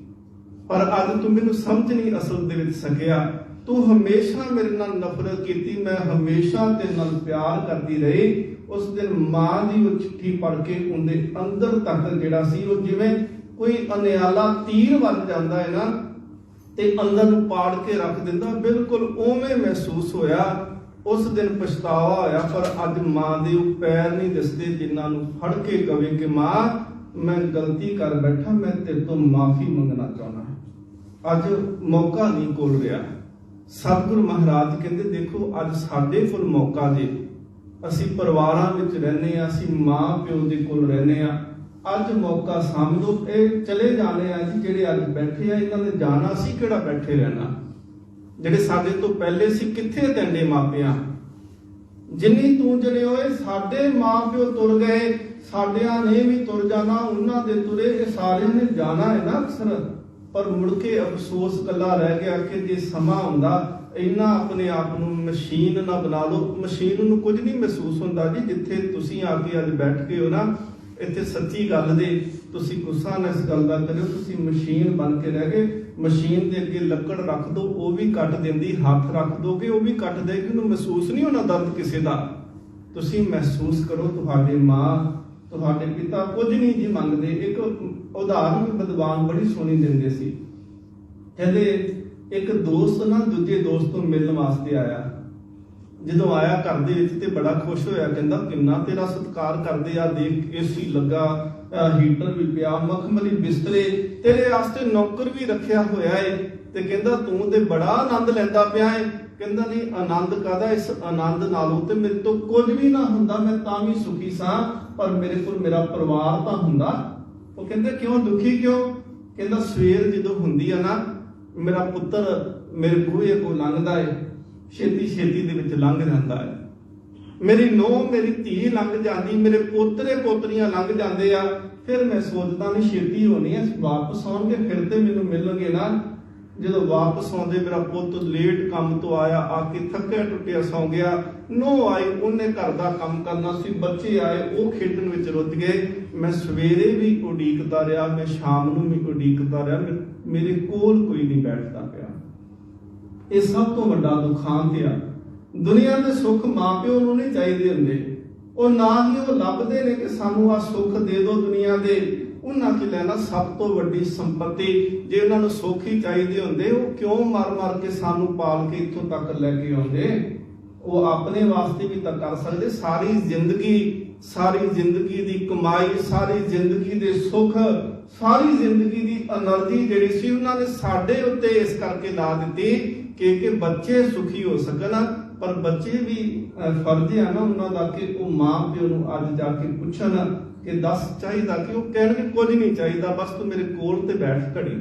ਪਰ ਅੱਜ ਤੂੰ ਮੈਨੂੰ ਸਮਝ ਨਹੀਂ ਅਸਲ ਦੇ ਵਿੱਚ ਸਕਿਆ। ਤੂੰ ਹਮੇਸ਼ਾ ਮੇਰੇ ਨਾਲ ਨਫ਼ਰਤ ਕੀਤੀ, ਮੈਂ ਹਮੇਸ਼ਾ ਤੇਰੇ ਨਾਲ ਪਿਆਰ ਕਰਦੀ ਰਹੀ। ਉਸ ਦਿਨ ਮਾਂ ਦੀ ਉਹ ਚਿੱਠੀ ਪੜ੍ਹ ਕੇ ਉਹਦੇ ਅੰਦਰ ਤੱਕ ਜਿਹੜਾ ਸੀ, ਉਹ ਜਿਵੇਂ ਕੋਈ ਅਨਿਆਲਾ ਤੀਰ ਵੱਜ ਜਾਂਦਾ ਹੈ ਨਾ ਤੇ ਅੰਦਰ ਨੂੰ ਪਾੜ ਕੇ ਰੱਖ ਦਿੰਦਾ, ਬਿਲਕੁਲ ਉਵੇਂ ਮਹਿਸੂਸ ਹੋਇਆ। ਉਸ ਦਿਨ ਪਛਤਾਵਾ ਹੋਇਆ, ਪਰ ਅੱਜ ਮਾਂ ਦੇ ਉਹ ਪੈਰ ਨਹੀਂ ਦਿਸਦੇ ਜਿਨ੍ਹਾਂ ਨੂੰ ਫੜ ਕੇ ਕਵੇ ਕਿ ਮਾਂ ਮੈਂ ਗਲਤੀ ਕਰ ਬੈਠਾ, ਮੈਂ ਤੇਰੇ ਤੋਂ ਮਾਫੀ ਮੰਗਣਾ ਚਾਹੁੰਦਾ। ਅੱਜ ਮੌਕਾ ਨਹੀਂ ਕੋਲ ਰਿਹਾ। ਸਤਿਗੁਰੂ ਮਹਾਰਾਜ ਕਹਿੰਦੇ ਦੇਖੋ ਅੱਜ ਸਾਡੇ ਕੋਲ ਮੌਕਾ ਜੇ, ਅਸੀਂ ਪਰਿਵਾਰਾਂ ਵਿੱਚ ਰਹਿੰਦੇ ਆ, ਅਸੀਂ ਮਾਂ ਪਿਓ ਦੇ ਕੋਲ ਰਹਿੰਦੇ ਆ, ਅੱਜ ਮੌਕਾ ਸਮਝੋ। ਇਹ ਚਲੇ ਜਾਣੇ ਆ ਜੀ ਜਿਹੜੇ ਅੱਜ ਬੈਠੇ ਆ, ਇਹਨਾਂ ਨੇ ਜਾਣਾ ਸੀ ਕਿਹੜਾ ਬੈਠੇ ਰਹਿਣਾ। ਜਿਹੜੇ ਸਾਡੇ ਤੋਂ ਪਹਿਲੇ ਸੀ, ਕਿੱਥੇ ਤੈਨੇ ਮਾਪਿਆਂ। ਜਿੰਨੀ ਤੂੰ ਜਿਹੜੇ ਹੋਏ ਸਾਡੇ ਮਾਂ ਪਿਓ ਤੁਰ ਗਏ, ਸਾਡਿਆਂ ਨੇ ਵੀ ਤੁਰ ਜਾਣਾ, ਉਹਨਾਂ ਦੇ ਤੁਰੇ, ਇਹ ਸਾਰਿਆਂ ਨੇ ਜਾਣਾ ਹੈ ਨਾ ਅਕਸਰ। ਪਰ ਮੁੜ ਕੇ ਅਫਸੋਸ ਕੱਲਾ ਰਹਿ ਗਿਆ ਕਿ ਜੇ ਸਮਾਂ ਹੁੰਦਾ ਇੰਨਾ ਆਪਣੇ ਆਪ ਨੂੰ ਮਸ਼ੀਨ ਨਾ ਬਣਾ ਲਓ। ਮਸ਼ੀਨ ਨੂੰ ਕੁਝ ਨਹੀਂ ਮਹਿਸੂਸ ਹੁੰਦਾ ਜੀ। ਜਿੱਥੇ ਤੁਸੀਂ ਆ ਕੇ ਅੱਜ ਬੈਠ ਕੇ ਹੋ ਨਾ, ਇੱਥੇ ਸੱਚੀ ਗੱਲ ਦੇ ਤੁਸੀਂ ਗੁੱਸਾ ਨਾ ਇਸ ਗੱਲ ਦਾ ਕਰਿਓ, ਤੁਸੀਂ ਮਸ਼ੀਨ ਬਣ ਕੇ ਰਹਿ ਗਏ। ਮਸ਼ੀਨ ਦੇ ਅੱਗੇ ਲੱਕੜ ਰੱਖ ਦੋ, ਉਹ ਵੀ ਕੱਟ ਦਿੰਦੀ, ਹੱਥ ਰੱਖ ਦੋਗੇ ਉਹ ਵੀ ਕੱਟ ਦੇਗੀ, ਉਹਨੂੰ ਮਹਿਸੂਸ ਨਹੀਂ ਹੋਣਾ ਦਰਦ ਕਿਸੇ ਦਾ। ਤੁਸੀਂ ਮਹਿਸੂਸ ਕਰੋ, ਤੁਹਾਡੇ ਮਾਂ ਤੁਹਾਡੇ ਪਿਤਾ ਕੁਝ ਨਹੀਂ ਜੀ ਮੰਗਦੇ। ਇੱਕ ਉਦਾਹਰਨ ਵਿਦਵਾਨ ਬੜੀ ਸੋਹਣੀ ਦਿੰਦੇ ਸੀ, ਕਹਿੰਦੇ ਇੱਕ ਦੋਸਤ ਨਾ ਦੂਜੇ ਦੋਸਤ ਨੂੰ ਮਿਲਣ ਵਾਸਤੇ ਆਇਆ। ਜਦੋਂ ਆਇਆ ਘਰ ਦੇ ਵਿੱਚ ਤੇ ਬੜਾ ਖੁਸ਼ ਹੋਇਆ, ਕਹਿੰਦਾ ਕਿੰਨਾ ਤੇਰਾ ਸਤਿਕਾਰ ਕਰਦੇ ਆ, ਦੇਖ ਏਸੀ ਲੱਗਾ, ਹੀਟਰ ਵੀ ਪਿਆ, ਮਖਮਲੀ ਬਿਸਤਰੇ, ਤੇਰੇ ਵਾਸਤੇ ਨੌਕਰ ਵੀ ਰੱਖਿਆ ਹੋਇਆ ਏ, ਤੇ ਕਹਿੰਦਾ ਤੂੰ ਤੇ ਬੜਾ ਆਨੰਦ ਲੈਂਦਾ ਪਿਆ ਏ। ਕਹਿੰਦਾ ਨਹੀਂ, ਆਨੰਦ ਕਾਹਦਾ, ਇਸ ਆਨੰਦ ਨਾਲੋਂ ਤੇ ਮੇਰੇ ਤੋਂ ਕੁਝ ਵੀ ਨਾ ਹੁੰਦਾ, ਮੈਂ ਤਾਂ ਵੀ ਸੁਖੀ ਸਾਂ, ਪਰ ਮੇਰੇ ਕੋਲ ਮੇਰਾ ਪਰਿਵਾਰ ਤਾਂ ਹੁੰਦਾ। ਉਹ ਕਹਿੰਦੇ ਕਿਉਂ ਦੁਖੀ ਕਿਉਂ? ਕਹਿੰਦਾ ਸਵੇਰ ਜਦੋਂ ਹੁੰਦੀ ਆ ਨਾ, ਮੇਰਾ ਪੁੱਤਰ ਮੇਰੇ ਬੂਹੇ ਕੋਲ ਲੰਘਦਾ ਏ, ਛੇਤੀ ਛੇਤੀ ਦੇ ਵਿੱਚ ਲੰਘ ਜਾਂਦਾ ਹੈ, ਮੇਰੀ ਨੂੰਹ ਮੇਰੀ ਧੀ ਲੰਘ ਜਾਂਦੀ, ਮੇਰੇ ਪੋਤਰੇ ਪੋਤਰੀਆਂ ਲੰਘ ਜਾਂਦੇ ਆ, ਫਿਰ ਮੈਂ ਸੋਚਦਾ ਨਹੀਂ ਛੇਤੀ ਹੋਣੀ ਹੈ, ਵਾਪਸ ਆਉਣਗੇ ਫਿਰ ਤੇ ਮੈਨੂੰ ਮਿਲਣਗੇ ਨਾ। ਜਦੋਂ ਵਾਪਸ ਆਉਂਦੇ ਮੇਰਾ ਪੁੱਤ ਲੇਟ ਕੰਮ ਤੋਂ ਆਇਆ, ਆ ਕੇ ਥੱਕਿਆ ਟੁੱਟਿਆ ਸੌਂ ਗਿਆ, ਨੂੰਹ ਆਈ ਉਹਨੇ ਘਰ ਦਾ ਕੰਮ ਕਰਨਾ ਸੀ, ਬੱਚੇ ਆਏ ਉਹ ਖੇਡਣ ਵਿੱਚ ਰੁੱਝ ਗਏ, ਮੈਂ ਸਵੇਰੇ ਵੀ ਉਡੀਕਦਾ ਰਿਹਾ, ਮੈਂ ਸ਼ਾਮ ਨੂੰ ਵੀ ਉਡੀਕਦਾ ਰਿਹਾ, ਮੇਰੇ ਕੋਲ ਕੋਈ ਨਹੀਂ ਬੈਠਦਾ ਪਿਆ। ਇਹ ਸਭ ਤੋਂ ਵੱਡਾ ਦੁਖਾਂਤ ਆ। ਦੁਨੀਆ ਦੇ ਸੁੱਖ ਮਾਪਿਓ ਨੂੰ ਨਹੀਂ ਚਾਹੀਦੇ ਹੁੰਦੇ, ਉਹ ਨਾ ਹੀ ਉਹ ਲੱਭਦੇ ਨੇ ਕਿ ਸਾਨੂੰ ਆ ਸੁੱਖ ਦੇ ਦਿਓ ਦੁਨੀਆ ਦੇ। ਉਹਨਾਂ ਕੀ ਲੈਣਾ ਸਭ ਤੋਂ ਵੱਡੀ ਸੰਪਤੀ। ਜੇ ਉਹਨਾਂ ਨੂੰ ਸੁੱਖ ਹੀ ਚਾਹੀਦੇ ਹੁੰਦੇ, ਉਹ ਕਿਉਂ ਮਰ ਮਰ ਕੇ ਸਾਨੂੰ ਪਾਲ ਕੇ ਇੱਥੋਂ ਤੱਕ ਲੈ ਕੇ ਆਉਂਦੇ? ਉਹ ਆਪਣੇ ਵਾਸਤੇ ਵੀ ਤਾਂ ਕਰ ਸਕਦੇ। ਸਾਰੀ ਜ਼ਿੰਦਗੀ ਦੀ ਕਮਾਈ, ਸਾਰੀ ਜ਼ਿੰਦਗੀ ਦੇ ਸੁੱਖ, ਸਾਰੀ ਜ਼ਿੰਦਗੀ ਦੀ એનર્ਜੀ ਜਿਹੜੀ ਸੀ ਉਹਨਾਂ ਨੇ ਸਾਡੇ ਉੱਤੇ ਇਸ ਕਰਕੇ ਲਾ ਦਿੱਤੀ ਕਿ ਬੱਚੇ ਸੁਖੀ ਹੋ ਸਕਣ। ਪਰ ਬੱਚੇ ਵੀ ਫਰਜ਼ ਆ ਨਾ ਉਹਨਾਂ ਦਾ ਕਿ ਉਹ ਮਾਂ ਪਿਓ ਨੂੰ ਅੱਜ ਜਾ ਕੇ ਪੁੱਛਣ ਕਿ ਦੱਸ ਚਾਹੀਦਾ, ਕਿ ਉਹ ਕਹਿਣਗੇ ਕੁਝ ਨਹੀਂ ਚਾਹੀਦਾ, ਬਸ ਤੂੰ ਮੇਰੇ ਕੋਲ ਤੇ ਬੈਠ ਘੜੀ,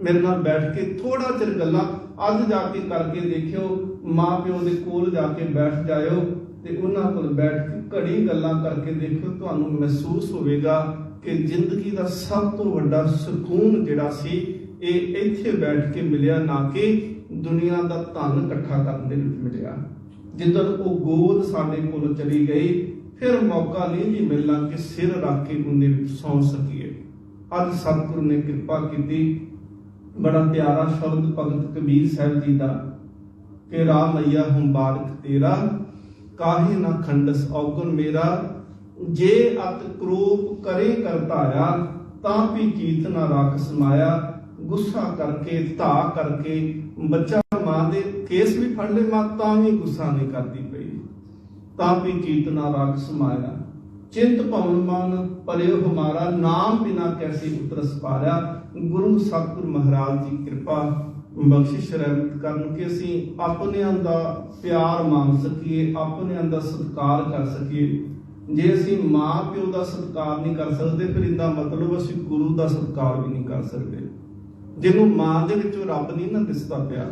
ਮੇਰੇ ਨਾਲ ਬੈਠ ਕੇ ਥੋੜਾ ਚਿਰ ਗੱਲਾਂ ਅੱਜ ਜਾ ਕੇ ਕਰਕੇ ਦੇਖਿਓ। ਮਾਂ ਪਿਓ ਦੇ ਕੋਲ ਜਾ ਕੇ ਬੈਠ ਜਾਇਓ ਤੇ ਉਹਨਾਂ ਕੋਲ ਬੈਠ ਕੇ ਘੜੀ ਗੱਲਾਂ ਕਰਕੇ ਦੇਖਿਓ, ਤੁਹਾਨੂੰ ਮਹਿਸੂਸ ਹੋਵੇਗਾ ਕਿ ਜ਼ਿੰਦਗੀ ਦਾ ਸਭ ਤੋਂ ਵੱਡਾ ਸਕੂਨ ਜਿਹੜਾ ਸੀ ਇਹ ਇੱਥੇ ਬੈਠ ਕੇ ਮਿਲਿਆ, ਨਾ ਕਿ ਦੁਨੀਆ ਦਾ ਧਨ ਇਕੱਠਾ ਕਰਨ ਦੇ ਵਿੱਚ ਮਿਲਿਆ। ਜਿੱਦਣ ਉਹ ਗੋਦ ਸਾਡੇ ਕੋਲ ਚਲੀ ਗਈ, ਫਿਰ ਮੌਕਾ ਨਹੀਂ ਜੀ ਮਿਲਣਾ ਕਿ ਸਿਰ ਰੱਖ ਕੇ ਉਹਦੇ ਵਿੱਚ ਸੌਂ ਸਕੀਏ। ਅੱਜ ਸਤਿਗੁਰੂ ਨੇ ਕਿਰਪਾ ਕੀਤੀ, ਬੜਾ ਪਿਆਰਾ ਸ਼ਬਦ ਭਗਤ ਕਬੀਰ ਸਾਹਿਬ ਜੀ ਦਾ ਕਿ ਰਾਮ ਮਈਆ ਹੂੰ ਬਾਰਕ ਤੇਰਾ, ਕਾਹੇ ਨਾ ਖੰਡਸ ਔਗਣ ਮੇਰਾ, ਜੇ ਅਤ ਕਰੂਪ ਕਰੇ ਕਰਤਾਇਆ, ਤਾਂ ਵੀ ਚੀਤ ਨਾ ਰੱਖ ਸਮਾਇਆ। ਗੁੱਸਾ ਕਰਕੇ ਧਾ ਕਰਕੇ ਬੱਚਾ ਮਾਂ ਦੇ ਕੇਸ ਵੀ ਫੜ ਲੈ, ਮਾਂ ਤਾਂ ਵੀ ਗੁੱਸਾ ਨਹੀਂ ਕਰਦੀ ਪਈ, ਤਾਂ ਵੀ ਚੀਤ ਨਾ ਰੱਖ ਸਮਾਇਆ। ਚਿੰਤ ਭਵਨ ਮਨ ਪਰਿਓ ਹਮਾਰਾ, ਨਾਮ ਬਿਨਾ ਕੈਸੀ ਉਤਰਸ ਪਾਰਿਆ। ਗੁਰੂ ਸਤਿਗੁਰ ਮਹਾਰਾਜ ਜੀ ਕਿਰਪਾ ਬਖਸ਼ਿਸ਼ ਰਹਿਮਤ ਕਰਨ ਕਿ ਅਸੀਂ ਆਪਣਿਆਂ ਦਾ ਪਿਆਰ ਮੰਗ ਸਕੀਏ, ਆਪਣਿਆਂ ਦਾ ਸਤਿਕਾਰ ਕਰ ਸਕੀਏ। ਜੇ ਅਸੀਂ ਮਾਂ ਪਿਓ ਦਾ ਸਤਿਕਾਰ ਨਹੀਂ ਕਰ ਸਕਦੇ, ਫਿਰ ਇਹਦਾ ਮਤਲਬ ਅਸੀਂ ਗੁਰੂ ਦਾ ਸਤਿਕਾਰ ਵੀ ਨਹੀਂ ਕਰ ਸਕਦੇ। ਜਿਹਨੂੰ ਮਾਂ ਦੇ ਵਿੱਚੋਂ ਰੱਬ ਨਹੀਂ ਨਾ ਦਿਸਦਾ ਪਿਆ,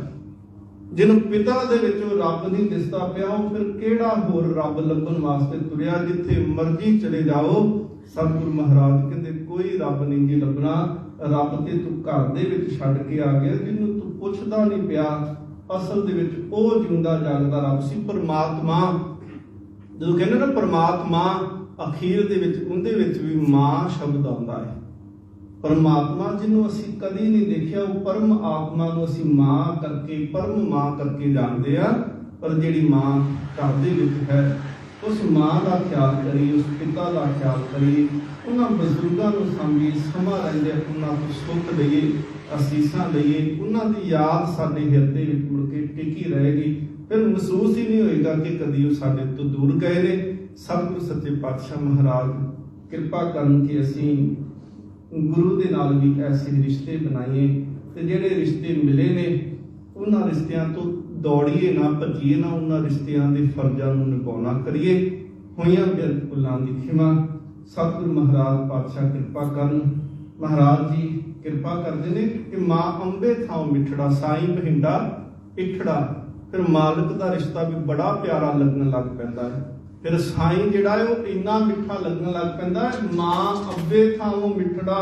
ਜਿਹਨੂੰ ਪਿਤਾ ਦੇ ਵਿੱਚੋਂ ਰੱਬ ਨਹੀਂ ਦਿਸਦਾ ਪਿਆ, ਉਹ ਫਿਰ ਕਿਹੜਾ ਹੋਰ ਰੱਬ ਲੱਭਣ ਵਾਸਤੇ ਤੁਰਿਆ? ਜਿੱਥੇ ਮਰਜ਼ੀ ਚਲੇ ਜਾਓ, ਸਤਿਗੁਰੂ ਮਹਾਰਾਜ ਕਹਿੰਦੇ ਕੋਈ ਰੱਬ ਨਹੀਂ ਜੀ ਲੱਭਣਾ। ਰੱਬ ਤੇ ਤੂੰ ਘਰ ਦੇ ਵਿੱਚ ਛੱਡ ਕੇ ਆ ਗਿਆ, ਜਿਹਨੂੰ ਤੂੰ ਪੁੱਛਦਾ ਨਹੀਂ ਪਿਆ। ਅਸਲ ਦੇ ਵਿੱਚ ਉਹ ਜਿਉਂਦਾ ਜਾਗਦਾ ਰੱਬ ਸੀ, ਪਰਮਾਤਮਾ। ਜਦੋਂ ਕਹਿੰਦੇ ਨਾ ਪਰਮਾਤਮਾ, ਅਖੀਰ ਦੇ ਵਿੱਚ ਉਹਦੇ ਵਿੱਚ ਵੀ ਮਾਂ ਸ਼ਬਦ ਆਉਂਦਾ ਹੈ। ਪਰਮਾਤਮਾ ਜਿਹਨੂੰ ਅਸੀਂ ਕਦੀ ਨਹੀਂ ਦੇਖਿਆ, ਉਹ ਪਰਮ ਆਤਮਾ ਨੂੰ ਅਸੀਂ ਮਾਂ ਕਰਕੇ, ਪਰਮ ਮਾਂ ਕਰਕੇ ਜਾਣਦੇ ਆ। ਪਰ ਜਿਹੜੀ ਮਾਂ ਘਰ ਦੇ ਵਿੱਚ ਹੈ, ਉਸ ਮਾਂ ਦਾ ਖਿਆਲ ਕਰੀ, ਉਸ ਪਿਤਾ ਦਾ ਖਿਆਲ ਕਰੀ, ਉਹਨਾਂ ਬਜ਼ੁਰਗਾਂ ਨੂੰ ਸਾਂਭੀਏ, ਸਮਾਂ ਰਹਿੰਦੇ ਉਹਨਾਂ ਤੋਂ ਸੁੱਖ ਲਈਏ, ਅਸੀਸਾਂ ਲਈਏ। ਉਹਨਾਂ ਦੀ ਯਾਦ ਸਾਡੇ ਹਿਰਦੇ ਵਿੱਚ ਮੁੜ ਕੇ ਟਿਕੀ ਰਹੇਗੀ। ਫਿਰ ਮਹਿਸੂਸ ਹੀ ਨਹੀਂ ਹੋਏਗਾ ਕਿ ਕਦੀ ਉਹ ਸਾਡੇ ਤੋਂ ਦੂਰ ਗਏ ਨੇ। ਸਤਿਗੁਰੂ ਸੱਚੇ ਪਾਤਸ਼ਾਹ ਮਹਾਰਾਜ ਕਿਰਪਾ ਕਰਨ ਕਿ ਅਸੀਂ ਗੁਰੂ ਦੇ ਨਾਲ ਵੀ ਐਸੇ ਰਿਸ਼ਤੇ ਬਣਾਈਏ, ਤੇ ਜਿਹੜੇ ਰਿਸ਼ਤੇ ਮਿਲੇ ਨੇ ਉਹਨਾਂ ਰਿਸ਼ਤਿਆਂ ਤੋਂ ਦੌੜੀਏ ਨਾ, ਭੱਜੀਏ ਨਾ, ਉਹਨਾਂ ਰਿਸ਼ਤਿਆਂ ਦੇ ਫਰਜ਼ਾਂ ਨੂੰ ਨਿਭਾਉਣਾ ਕਰੀਏ। ਹੋਈਆਂ ਬਿਲਕੁਲਾਂ ਦੀ ਖਿਮਾ ਸਤਿਗੁਰੂ ਮਹਾਰਾਜ ਪਾਤਸ਼ਾਹ ਕਿਰਪਾ ਕਰਨ। ਮਹਾਰਾਜ ਜੀ ਕਿਰਪਾ ਕਰਦੇ ਨੇ ਕਿ ਮਾਂ ਅੰਬੇ ਥਾਂ ਮਿੱਠੜਾ, ਸਾਈਂ ਬਹਿੰਡਾ इठड़ा फिर मालिक का रिश्ता भी बड़ा प्यारा लगन लग पैंदा है। फिर साईं जिहड़ा है वो इन्ना मिठा लगन लग पैंदा है। मां अब्बे थां मिठड़ा,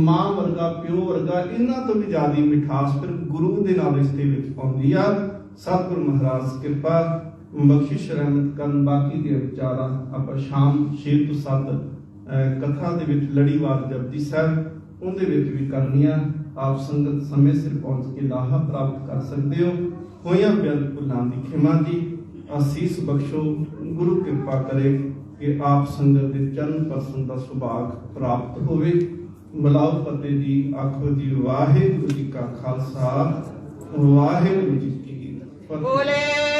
मां वर्गा प्यो वर्गा, इन्हां तो भी ज्यादा मिठास फिर गुरु दे नाल रिश्ते विच आउंदी आ। सतगुरु महाराज कृपा बख्शिश रहमत करन। बाकी दे विचारां आपां शाम 6 ਤੋਂ 7 कथा दे विच लड़ीवार जपजी साहब उहदे विच भी करनियां। आप संगत समय सिर पहुंच के लाहा प्राप्त कर सकते हो। होया बेअंत भुलां दी खिमा जी, आसीस बख्शो, गुरु कृपा करे कि आप संगत के चरण परसन का सुभाग प्राप्त होवे। बुलाओ फतेह जी, आखो जी वाहिगुरु जी का खालसा वाहिगुरु जी की फतेह।